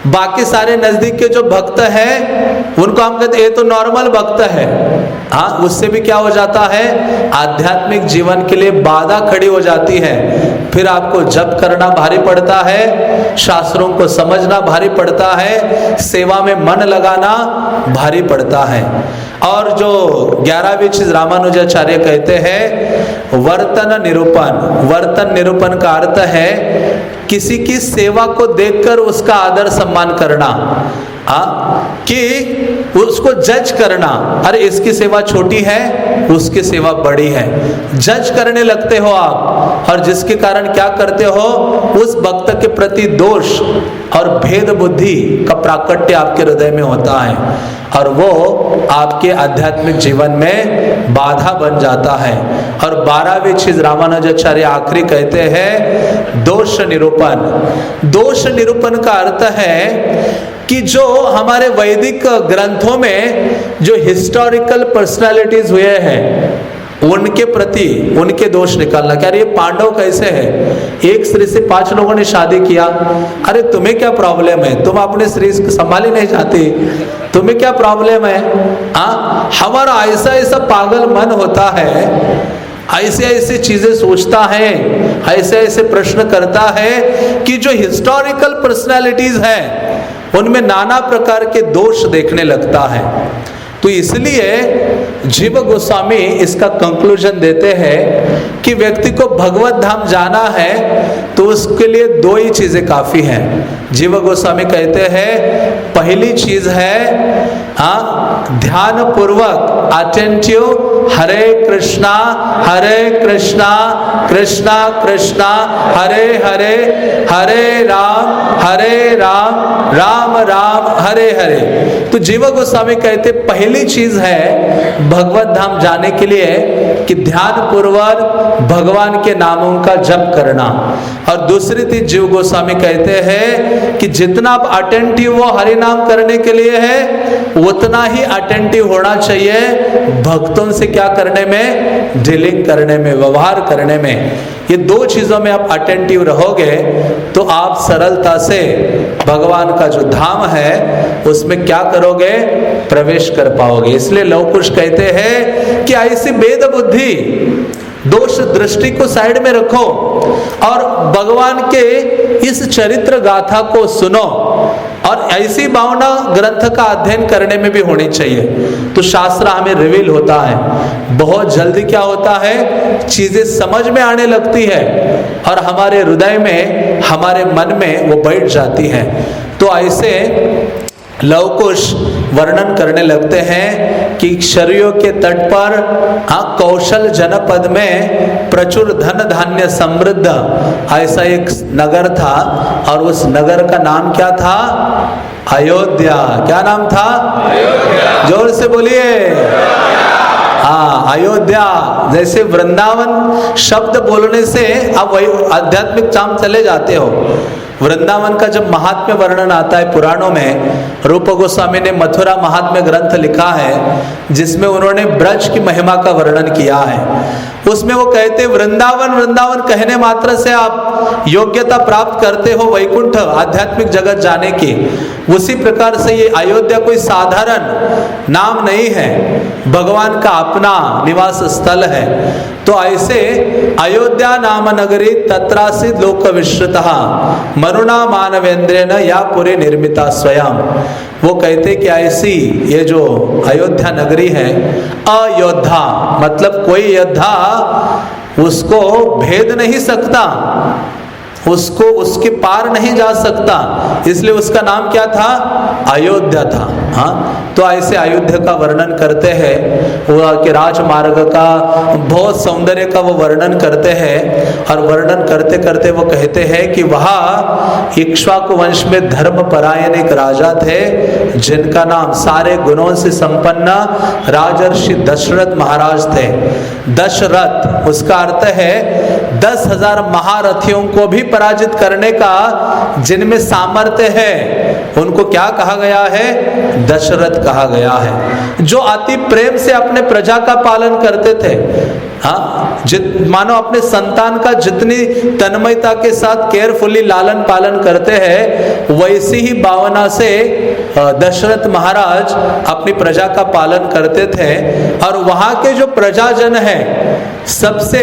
S1: बाकी सारे नजदीक के जो भक्त हैं उनको हम कहते ये तो नॉर्मल भक्त है, हाँ उससे भी क्या हो जाता है, आध्यात्मिक जीवन के लिए बाधा खड़ी हो जाती है। फिर आपको जप करना भारी पड़ता है, शास्त्रों को समझना भारी पड़ता है, सेवा में मन लगाना भारी पड़ता है। और जो 11वीं चीज रामानुजाचार्य कहते हैं वर्तन निरूपण। वर्तन निरूपण का अर्थ है किसी की सेवा को देखकर उसका आदर सम्मान करना, कि उसको जज करना, अरे इसकी सेवा छोटी है उसकी सेवा बड़ी है, जज करने लगते हो आप। और जिसके कारण क्या करते हो, उस भक्त के प्रति दोष और भेद बुद्धि का प्राकट्य आपके हृदय में होता है और वो आपके आध्यात्मिक जीवन में बाधा बन जाता है। और 12वीं चीज रामानुजाचार्य आखिरी कहते हैं दोष निरूपण। दोष निरूपण का अर्थ है कि जो हमारे वैदिक ग्रंथों में जो हिस्टोरिकल पर्सनालिटीज हुए हैं उनके प्रति उनके दोष निकालना। क्या ये पांडव कैसे है, एक स्त्री से 5 लोगों ने शादी किया, अरे तुम्हें क्या प्रॉब्लम है, तुम अपने स्त्री को संभाली नहीं चाहती, तुम्हें क्या प्रॉब्लम है। हमारा ऐसा ऐसा पागल मन होता है, ऐसे ऐसे चीजें सोचता है, ऐसे ऐसे प्रश्न करता है कि जो हिस्टोरिकल पर्सनालिटीज है उनमें नाना प्रकार के दोष देखने लगता है। तो इसलिए जीव गोस्वामी इसका कंक्लूजन देते हैं कि व्यक्ति को भगवत धाम जाना है तो उसके लिए 2 ही चीजें काफी हैं। जीव गोस्वामी कहते हैं पहली चीज है ध्यान पूर्वक अटेंटिव हरे कृष्णा कृष्णा कृष्णा हरे हरे, हरे राम राम राम हरे हरे। तो जीव गोस्वामी कहते पहली चीज है भगवत धाम जाने के लिए कि ध्यान पूर्वक भगवान के नामों का जप करना। और दूसरी चीज जीव गोस्वामी कहते हैं कि जितना आप अटेंटिव वो हरि नाम करने के लिए है उतना ही अटेंटिव होना चाहिए भक्तों से क्या करने में, डीलिंग करने में, व्यवहार करने में। ये 2 चीजों में आप अटेंटिव रहोगे तो आप सरलता से भगवान का जो धाम है उसमें क्या करोगे, प्रवेश कर पाओगे। इसलिए लव कुश कहते हैं कि ऐसी भेद बुद्धि दोष दृष्टि को साइड में रखो और भगवान के इस चरित्र गाथा को सुनो। और ऐसी भावना ग्रंथ का अध्ययन करने में भी होनी चाहिए। तो शास्त्र हमें रिवील होता है, बहुत जल्दी क्या होता है, चीजें समझ में आने लगती है और हमारे हृदय में, हमारे मन में वो बैठ जाती है। तो ऐसे लव कुश वर्णन करने लगते हैं कि शरयू के तट पर कौशल जनपद में प्रचुर धन धान्य समृद्ध ऐसा एक नगर था और उस नगर का नाम क्या था, अयोध्या। क्या नाम था, अयोध्या। जोर से बोलिए, अयोध्या। जैसे वृंदावन शब्द बोलने से आप वही आध्यात्मिक चाम चले जाते हो। वृंदावन का जब महात्म्य वर्णन आता है पुराणों में, रूप गोस्वामी ने मथुरा महात्म्य ग्रंथ लिखा है जिसमें उन्होंने ब्रज की महिमा का वर्णन किया है। उसमें वो कहते वृंदावन वृंदावन कहने मात्र से आप योग्यता प्राप्त करते हो वैकुंठ आध्यात्मिक जगत जाने की। उसी प्रकार से ये अयोध्या कोई साधारण नाम नहीं है, भगवान का अपना निवास स्थल है। तो ऐसे अयोध्या नाम नगरी तत्रासित लोक विश्रुतः मनुना मानवेंद्रेण या पुरी निर्मिता स्वयं। वो कहते कि ऐसी ये जो अयोध्या नगरी है, अयोध्या मतलब कोई योद्धा उसको भेद नहीं सकता, उसको उसके पार नहीं जा सकता, इसलिए उसका नाम क्या था? अयोध्या था। हाँ, तो ऐसे अयोध्या का वर्णन करते हैं, वो कि राजमार्ग का बहुत सौंदर्य का वो वर्णन करते हैं। और वर्णन करते करते वो कहते हैं कि वहाँ इक्ष्वाकु वंश में धर्म परायण एक राजा थे जिनका नाम सारे गुणों से संपन्न राजर्षि दशरथ महाराज थे। दशरथ उसका अर्थ है 10,000 महारथियों को भी पराजित करने का जिनमें सामर्थ्य है, उनको क्या कहा गया है? दशरथ कहा गया है। जो अति प्रेम से अपने प्रजा का पालन करते थे। हाँ, मानो अपने संतान का जितनी तन्मयता के साथ केयरफुली लालन पालन करते हैं, वैसी ही भावना से दशरथ महाराज अपनी प्रजा का पालन करते थे। और वहां के जो प्रजाजन है सबसे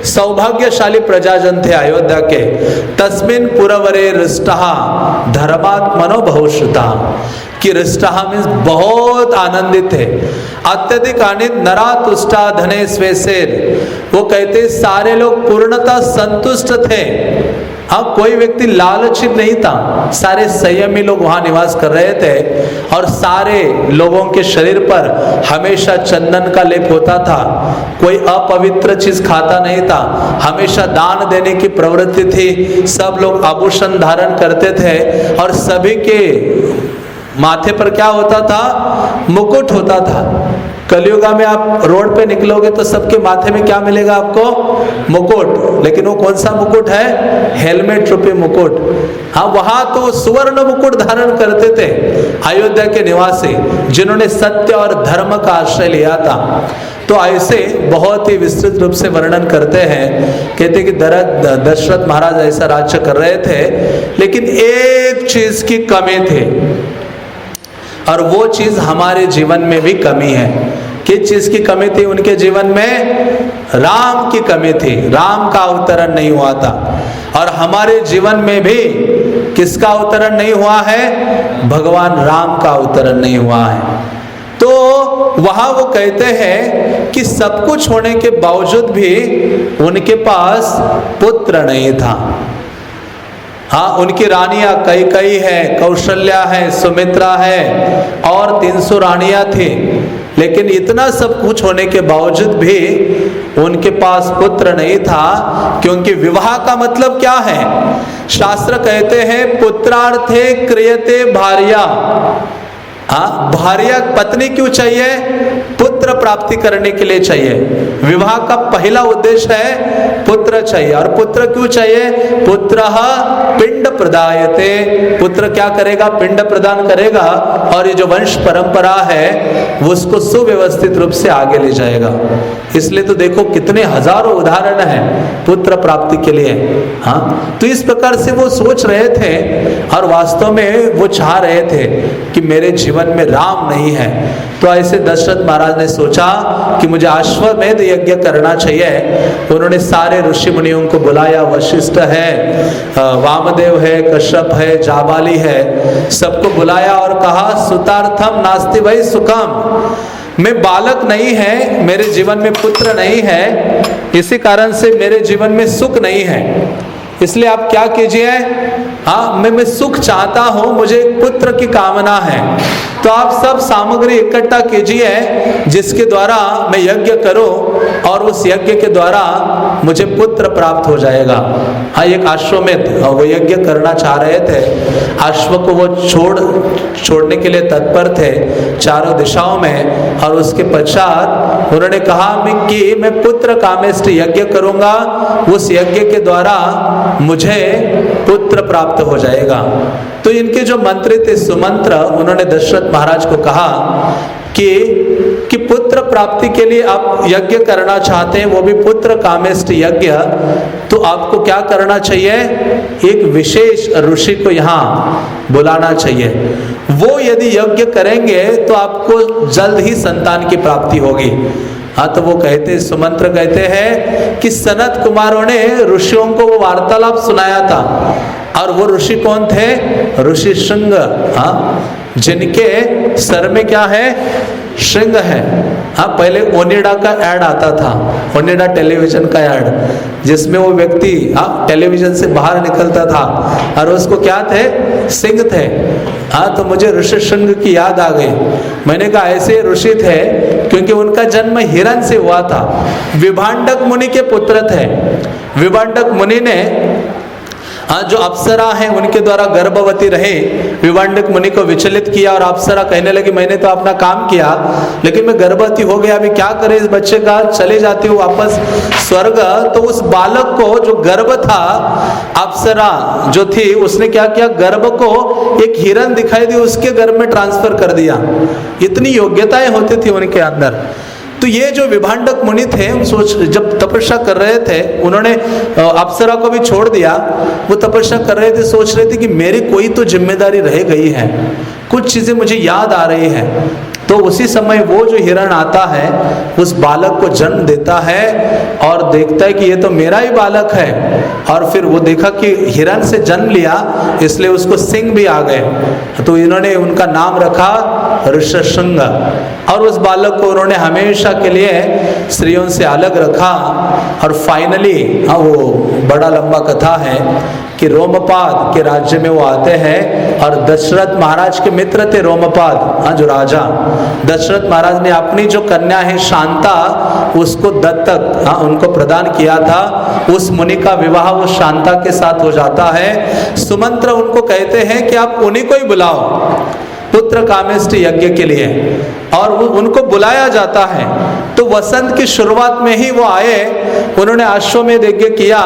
S1: सौभाग्यशाली प्रजाजन थे अयोध्या के। तस्मिन् पुरवरे रिष्टः धर्मात्मनो बहुश्रुता, कि रिष्टः मीन्स बहुत आनंदित थे, अत्यधिक आनंदित, नरा तुष्टा धने स्वेसेर। वो कहते सारे लोग पूर्णतः संतुष्ट थे। हाँ, कोई व्यक्ति लालचित नहीं था, सारे संयमी लोग वहां निवास कर रहे थे। और सारे लोगों के शरीर पर हमेशा चंदन का लेप होता था, कोई अपवित्र चीज खाता नहीं था, हमेशा दान देने की प्रवृत्ति थी, सब लोग आभूषण धारण करते थे। और सभी के माथे पर क्या होता था? मुकुट होता था। कलयुगा में आप रोड पे निकलोगे तो सबके माथे में क्या मिलेगा आपको? मुकुट। लेकिन वो कौन सा मुकुट है? हेलमेट रूपी मुकुट। हाँ, वहां तो सुवर्ण मुकुट धारण करते थे अयोध्या के निवासी, जिन्होंने सत्य और धर्म का आश्रय लिया था। तो ऐसे बहुत ही विस्तृत रूप से वर्णन करते हैं। कहते कि दशरथ महाराज ऐसा राज्य कर रहे थे, लेकिन एक चीज की कमी थी, और वो चीज हमारे जीवन में भी कमी है। किस चीज की कमी थी उनके जीवन में? राम की कमी थी, राम का अवतरण नहीं हुआ था। और हमारे जीवन में भी किसका अवतरण नहीं हुआ है? भगवान राम का अवतरण नहीं हुआ है। तो वहां वो कहते हैं कि सब कुछ होने के बावजूद भी उनके पास पुत्र नहीं था। हाँ, उनकी रानियां कई है, कौशल्या है, सुमित्रा है और 300 रानियां थी। लेकिन इतना सब कुछ होने के बावजूद भी उनके पास पुत्र नहीं था, क्योंकि विवाह का मतलब क्या है? शास्त्र कहते हैं पुत्रार्थे क्रियते भार्या। हाँ, भार्या पत्नी क्यों चाहिए? पुत्र प्राप्ति करने के लिए चाहिए। विवाह का पहला उद्देश्य है पुत्र चाहिए। और पुत्र क्यों चाहिए? पुत्रः पिंड प्रदायते, पुत्र क्या करेगा? पिंड प्रदान करेगा, और ये जो वंश परंपरा है उसको सुव्यवस्थित रूप से आगे ले जाएगा। इसलिए तो देखो कितने हजारों उदाहरण हैं पुत्र प्राप्ति के लिए। हाँ, तो इस प्रकार से वो सोच रहे थे, और वास्तव में वो चाह रहे थे कि मेरे जीवन में राम नहीं है। तो ऐसे दशरथ महाराज ने सोचा कि मुझे अश्वमेध यज्ञ करना चाहिए। उन्होंने सारे ऋषि मुनियों को बुलाया, वशिष्ठ है, वामदेव है, कश्यप है, जाबाली है, सबको बुलाया और कहा सुतार्थम नास्ति वै सुखम, मैं बालक नहीं है, मेरे जीवन में पुत्र नहीं है, इसी कारण से मेरे जीवन में सुख नहीं है। इसलिए आप क्या कीजिए? हाँ, मैं सुख चाहता हूं, मुझे एक पुत्र की कामना है। तो आप सब सामग्री इकट्ठा कीजिए जिसके द्वारा मैं यज्ञ करूं और उस यज्ञ के द्वारा मुझे पुत्र प्राप्त हो जाएगा। हाँ, एक अश्वमेध वो यज्ञ करना चाह रहे थे, अश्व को वो छोड़ने के लिए तत्पर थे चारों दिशाओं में, और उसके पश्चात उन्होंने कहा कि मैं पुत्र कामेष्ट यज्ञ करूंगा, उस यज्ञ के द्वारा मुझे पुत्र प्राप्त हो जाएगा। तो इनके जो मंत्री थे सुमंत्र, उन्होंने दशरथ महाराज को कहा कि पुत्र प्राप्ति के लिए आप यज्ञ करना चाहते हैं, वो भी पुत्र कामेष्ट यज्ञ, तो आपको क्या करना चाहिए, एक विशेष ऋषि को यहाँ बुलाना चाहिए। वो यदि यज्ञ करेंगे तो आपको जल्द ही संतान की प्राप्ति होगी। हाँ, तो वो कहते, सुमंत्र कहते हैं कि सनत कुमारों ने ऋषियों को वो वार्तालाप सुनाया था, और वो ऋषि कौन थे, ऋषि श्रृंग। हाँ, जिनके सर में क्या है, श्रृंग है। हाँ, पहले ओनिडा का ऐड आता था, ओनिडा टेलीविजन का ऐड, जिसमें वो व्यक्ति टेलीविजन से बाहर निकलता था और उसको क्या थे, सिंह थे। हाँ, तो मुझे ऋषि श्रृंग की याद आ गई। मैंने कहा ऐसे ऋषि थे क्योंकि उनका जन्म हिरण से हुआ था, विभांडक मुनि के पुत्र थे। विभांडक मुनि ने जो अप्सरा हैं उनके द्वारा गर्भवती रहे, विभांडक मुनि को विचलित किया, और अप्सरा कहने लगी मैंने तो अपना काम किया लेकिन मैं गर्भवती हो गया, अभी क्या करे इस बच्चे का, चले जाती हूँ वापस स्वर्ग। तो उस बालक को जो गर्भ था, अप्सरा जो थी उसने क्या किया, गर्भ को एक हिरण दिखाई दी, उसके गर्भ में ट्रांसफर कर दिया। इतनी योग्यताएं होती थी उनके अंदर। तो ये जो विभांडक मुनि थे, जब तपस्या कर रहे थे, उन्होंने अप्सरा को भी छोड़ दिया। वो तपस्या कर रहे थे, सोच रहे थे कि मेरी कोई तो जिम्मेदारी रह गई है, कुछ चीजें मुझे याद आ रही हैं। तो उसी समय वो जो हिरण आता है, उस बालक को जन्म देता है और देखता है कि ये तो मेरा ही बालक है। और फिर वो देखा कि हिरण से जन्म लिया, इसलिए उसको सिंह भी आ गए। तो इन्होंने उनका नाम रखा ऋषशृंग, और उस बालक को उन्होंने हमेशा के लिए स्त्रियों से अलग रखा। और फाइनली वो बड़ा लंबा कथा है कि रोमपाद के राज्य में वो आते हैं, और दशरथ महाराज के मित्र थे रोमपाद, जो राजा दशरथ महाराज ने अपनी जो कन्या है शांता, उसको दत्तक उनको प्रदान किया था। उस मुनि का विवाह वो शांता के साथ हो जाता है। सुमंत्र उनको कहते हैं कि आप उन्हीं को ही बुलाओ पुत्र कामेष्ट यज्ञ के लिए, और उनको बुलाया जाता है। तो वसंत की शुरुआत में ही वो आए, उन्होंने अश्वमेध यज्ञ किया,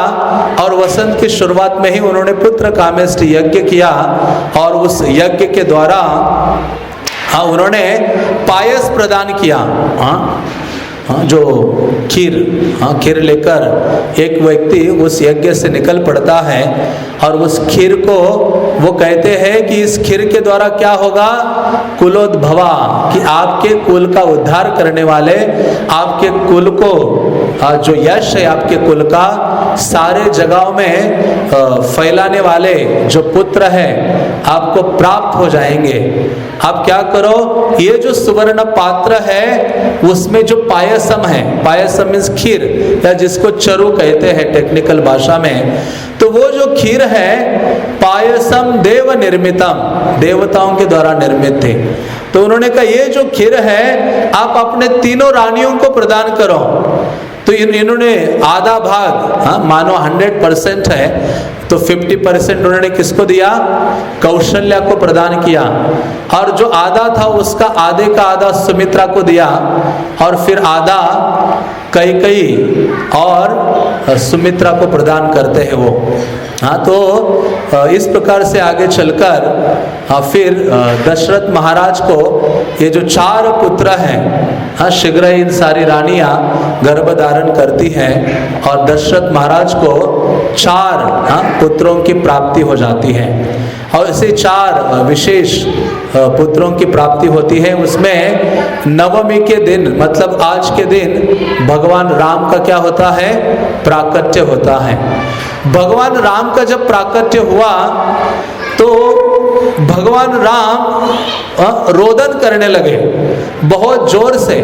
S1: और वसंत की शुरुआत में ही उन्होंने पुत्र कामेष्ट यज्ञ किया। और उस यज्ञ के द्वारा उन्होंने पायस प्रदान किया। जो खीर लेकर एक व्यक्ति उस यज्ञ से निकल पड़ता है, और उस खीर को वो कहते हैं कि इस खीर के द्वारा क्या होगा, कुलोद्भवा, कि आपके कुल का उद्धार करने वाले, आपके कुल को जो यश है आपके कुल का सारे जगहों में फैलाने वाले जो पुत्र है आपको प्राप्त हो जाएंगे। आप क्या करो, ये जो सुवर्ण पात्र है उसमें जो पायसम है, पायसम मीन्स खीर, या जिसको चरु कहते हैं टेक्निकल भाषा में, तो वो जो खीर है पायसम देव निर्मितम, देवताओं के द्वारा निर्मित थे। तो उन्होंने कहा ये जो खीर है आप अपने तीनों रानियों को प्रदान करो। तो इन्होंने आधा भाग, मानो 100% है तो 50% उन्होंने किसको दिया, कौशल्या को प्रदान किया, और जो आधा था उसका आधे का आधा सुमित्रा को दिया, और फिर आधा कैकेयी और सुमित्रा को प्रदान करते हैं वो। तो इस प्रकार से आगे चलकर फिर दशरथ महाराज को ये जो 4 पुत्र हैं, शीघ्र इन सारी रानियां गर्भ धारण करती हैं, और दशरथ महाराज को 4 पुत्रों की प्राप्ति हो जाती है। और ऐसे 4 विशेष पुत्रों की प्राप्ति होती है। उसमें नवमी के दिन, मतलब आज के दिन, भगवान राम का क्या होता है, प्राकट्य होता है। भगवान राम का जब प्राकट्य हुआ तो भगवान राम रोदन करने लगे बहुत जोर से।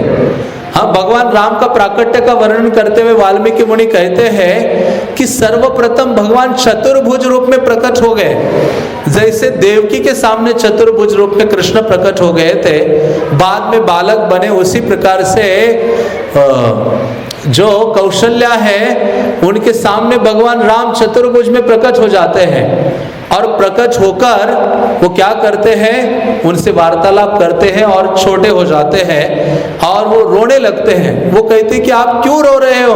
S1: भगवान राम का प्राकट्य का वर्णन करते हुए वाल्मीकि मुनि कहते हैं कि सर्वप्रथम भगवान चतुर्भुज रूप में प्रकट हो गए। जैसे देवकी के सामने चतुर्भुज रूप में कृष्ण प्रकट हो गए थे, बाद में बालक बने, उसी प्रकार से जो कौशल्या है उनके सामने भगवान राम चतुर्भुज में प्रकट हो जाते हैं और प्रकट होकर वो क्या करते हैं, उनसे वार्तालाप करते हैं और छोटे हो जाते हैं और वो रोने लगते हैं। वो कहते कि आप क्यों रो रहे हो?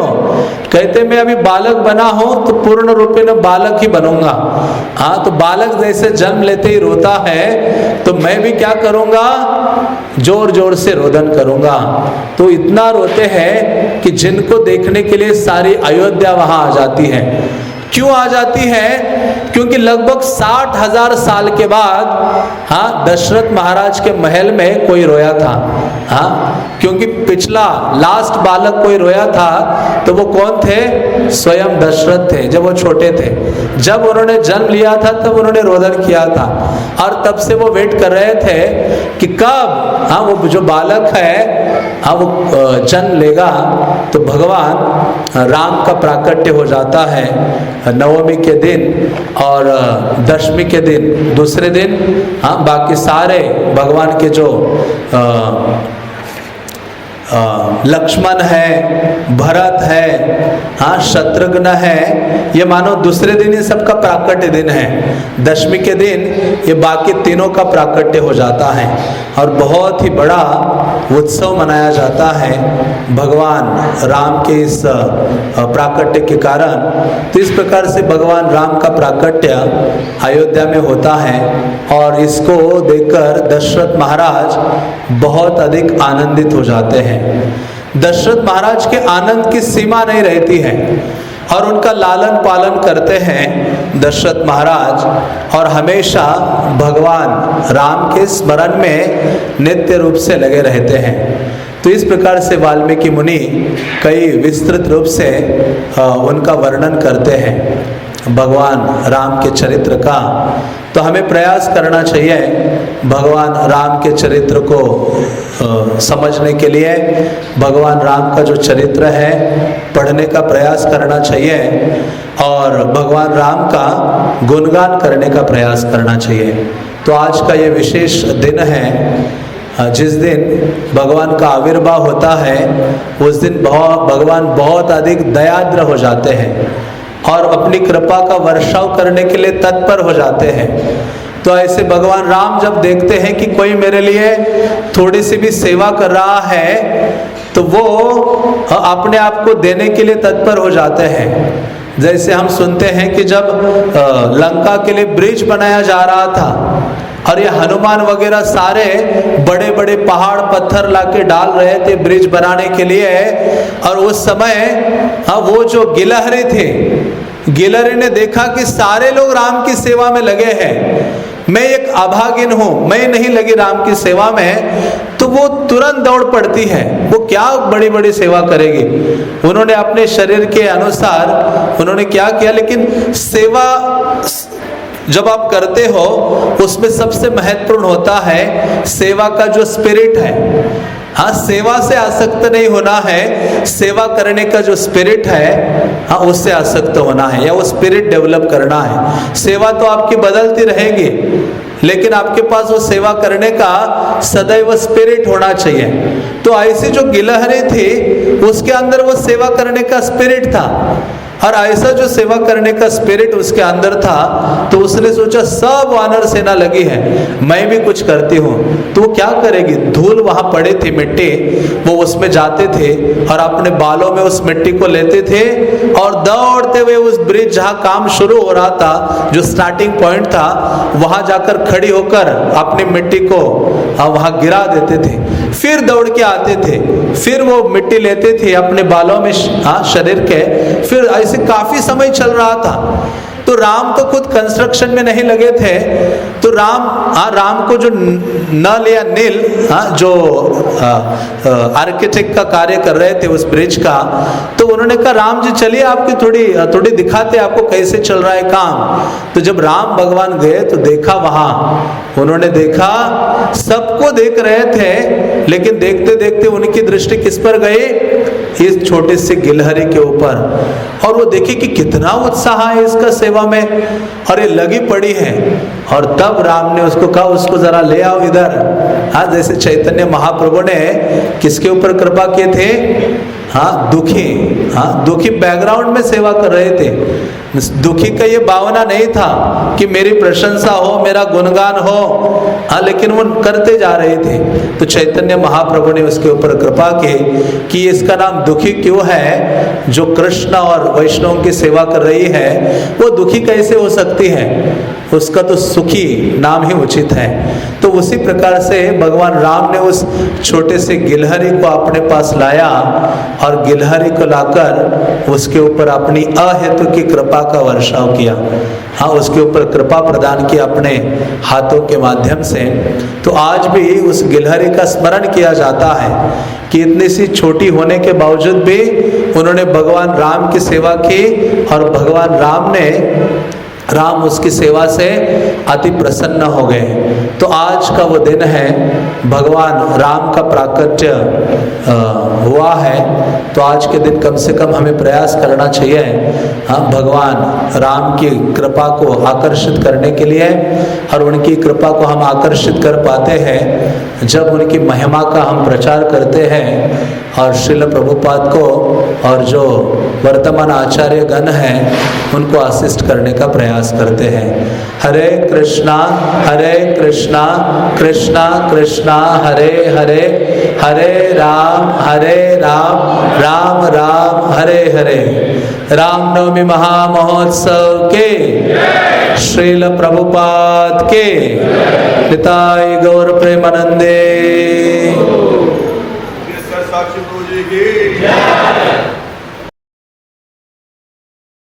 S1: कहते मैं अभी बालक बना हूं तो पूर्ण रूप में बालक ही बनूंगा। हाँ, तो बालक जैसे जन्म लेते ही रोता है तो मैं भी क्या करूंगा, जोर जोर से रोदन करूंगा। तो इतना रोते हैं कि जिनको देखने के लिए सारी अयोध्या वहां आ जाती है। क्यों आ जाती है? क्योंकि लगभग 60,000 साल के बाद हाँ दशरथ महाराज के महल में कोई रोया था। हाँ, क्योंकि पिछला लास्ट बालक कोई रोया था तो वो कौन थे? स्वयं दशरथ थे, जब वो छोटे थे। जब उन्होंने जन्म लिया था तब उन्होंने रोदन किया था और तब से वो वेट कर रहे थे कि कब हाँ वो जो बालक है हाँ वो जन्म लेगा। तो भगवान राम का प्राकट्य हो जाता है नवमी के दिन और दशमी के दिन, दूसरे दिन हाँ बाकी सारे भगवान के जो लक्ष्मण है, भरत है, हाँ शत्रुघ्न है, ये मानो दूसरे दिन ही सबका प्राकट्य दिन है। दशमी के दिन ये बाकी तीनों का प्राकट्य हो जाता है और बहुत ही बड़ा उत्सव मनाया जाता है भगवान राम के इस प्राकट्य के कारण। तो इस प्रकार से भगवान राम का प्राकट्य अयोध्या में होता है और इसको देखकर दशरथ महाराज बहुत अधिक आनंदित हो जाते हैं। दशरथ महाराज के आनंद की सीमा नहीं रहती है और उनका लालन पालन करते हैं दशरथ महाराज और हमेशा भगवान राम के स्मरण में नित्य रूप से लगे रहते हैं। तो इस प्रकार से वाल्मीकि मुनि कई विस्तृत रूप से उनका वर्णन करते हैं भगवान राम के चरित्र का। तो हमें प्रयास करना चाहिए भगवान राम के चरित्र को समझने के लिए, भगवान राम का जो चरित्र है पढ़ने का प्रयास करना चाहिए और भगवान राम का गुणगान करने का प्रयास करना चाहिए। तो आज का ये विशेष दिन है, जिस दिन भगवान का आविर्भाव होता है उस दिन भगवान बहुत अधिक दयाद्र हो जाते हैं और अपनी कृपा का वर्षाव करने के लिए तत्पर हो जाते हैं। तो ऐसे भगवान राम जब देखते हैं कि कोई मेरे लिए थोड़ी सी भी सेवा कर रहा है तो वो अपने आप को देने के लिए तत्पर हो जाते हैं। जैसे हम सुनते हैं कि जब लंका के लिए ब्रिज बनाया जा रहा था और ये हनुमान वगैरह सारे बड़े बड़े पहाड़ पत्थर लाके डाल रहे थे ब्रिज बनाने के लिए, और उस समय वो जो गिलहरी थे, गिलहरी ने देखा कि सारे लोग राम की सेवा में लगे हैं, मैं एक अभागिन हूँ, मैं नहीं लगी राम की सेवा में, तो वो तुरंत दौड़ पड़ती है। वो क्या बड़ी बड़ी सेवा करेगी? उन्होंने अपने शरीर के अनुसार उन्होंने क्या किया, लेकिन सेवा जब आप करते हो उसमें सबसे महत्वपूर्ण होता है सेवा का जो स्पिरिट है। हाँ, सेवा से आसक्त नहीं होना है, सेवा करने का जो स्पिरिट है हाँ उससे आसक्त होना है या वो स्पिरिट डेवलप करना है। सेवा तो आपकी बदलती रहेगी लेकिन आपके पास वो सेवा करने का सदैव स्पिरिट होना चाहिए। तो ऐसी जो गिलहरी थी उसके अंदर वो सेवा करने का स्पिरिट था और ऐसा जो सेवा करने का स्पिरिट उसके अंदर था तो उसने सोचा सब वानर सेना लगी है, मैं भी कुछ करती हूँ। तो वो क्या करेगी? धूल वहां पड़े थी, मिट्टी, वो उसमें जाते थे और अपने बालों में उस मिट्टी को लेते थे और दौड़ते हुए उस ब्रिज जहाँ काम शुरू हो रहा था, जो स्टार्टिंग पॉइंट था, वहां जाकर खड़ी होकर अपनी मिट्टी को वहां गिरा देते थे, फिर दौड़ के आते थे, फिर वो मिट्टी लेते थे अपने बालों में शरीर के, फिर ऐसे काफी समय चल रहा था। तो राम तो खुद कंस्ट्रक्शन में नहीं लगे थे, तो राम को जो नल या नील जो आर्किटेक्ट का कार्य कर रहे थे उस ब्रिज का, तो उन्होंने कहा राम जी चलिए आपकी थोड़ी दिखाते आपको कैसे चल रहा है काम। तो जब राम भगवान गए तो देखा वहां, उन्होंने देखा सबको देख रहे थे लेकिन देखते देखते उनकी दृष्टि किस पर गई? इस छोटे से गिलहरी के ऊपर, और वो देखिए कि कितना उत्साह है इसका सेवा में, और ये लगी पड़ी है। और तब राम ने उसको कहा, उसको जरा ले आओ इधर। हाँ, जैसे चैतन्य महाप्रभु ने किसके ऊपर कृपा किए थे? हाँ, दुखी। हाँ, दुखी बैकग्राउंड में सेवा कर रहे थे। दुखी का ये भावना नहीं था कि मेरी प्रशंसा हो, मेरा गुणगान हो। हाँ, लेकिन वो करते जा रहे थे। तो चैतन्य महाप्रभु ने उसके ऊपर कृपा की कि इसका नाम दुखी क्यों है? जो कृष्ण और वैष्णव की सेवा कर रही है वो दुखी कैसे हो सकती है? उसका तो सुखी नाम ही उचित है। तो उसी प्रकार से भगवान राम ने उस छोटे से गिलहरी को अपने पास लाया, और गिलहरी को लाकर उसके ऊपर अपनी अहेतु की कृपा का वर्षाव किया। हाँ, उसके ऊपर कृपा प्रदान किया अपने हाथों के माध्यम से। तो आज भी उस गिलहरी का स्मरण किया जाता है कि इतनी सी छोटी होने के बावजूद भी उन्होंने भगवान राम की सेवा की, और भगवान राम उसकी सेवा से अति प्रसन्न हो गए। तो आज का वो दिन है, भगवान राम का प्राकट्य हुआ है। तो आज के दिन कम से कम हमें प्रयास करना चाहिए, हम भगवान राम की कृपा को आकर्षित करने के लिए। और उनकी कृपा को हम आकर्षित कर पाते हैं जब उनकी महिमा का हम प्रचार करते हैं, और श्रील प्रभुपाद को और जो वर्तमान आचार्य गण हैं उनको असिस्ट करने का प्रयास करते हैं। हरे कृष्णा कृष्णा कृष्णा हरे हरे, हरे राम राम राम हरे हरे। रामनवमी महामहोत्सव के, श्रील प्रभुपाद के, निताई गौर प्रेमानंदे।
S2: साक्षी प्रभु जी की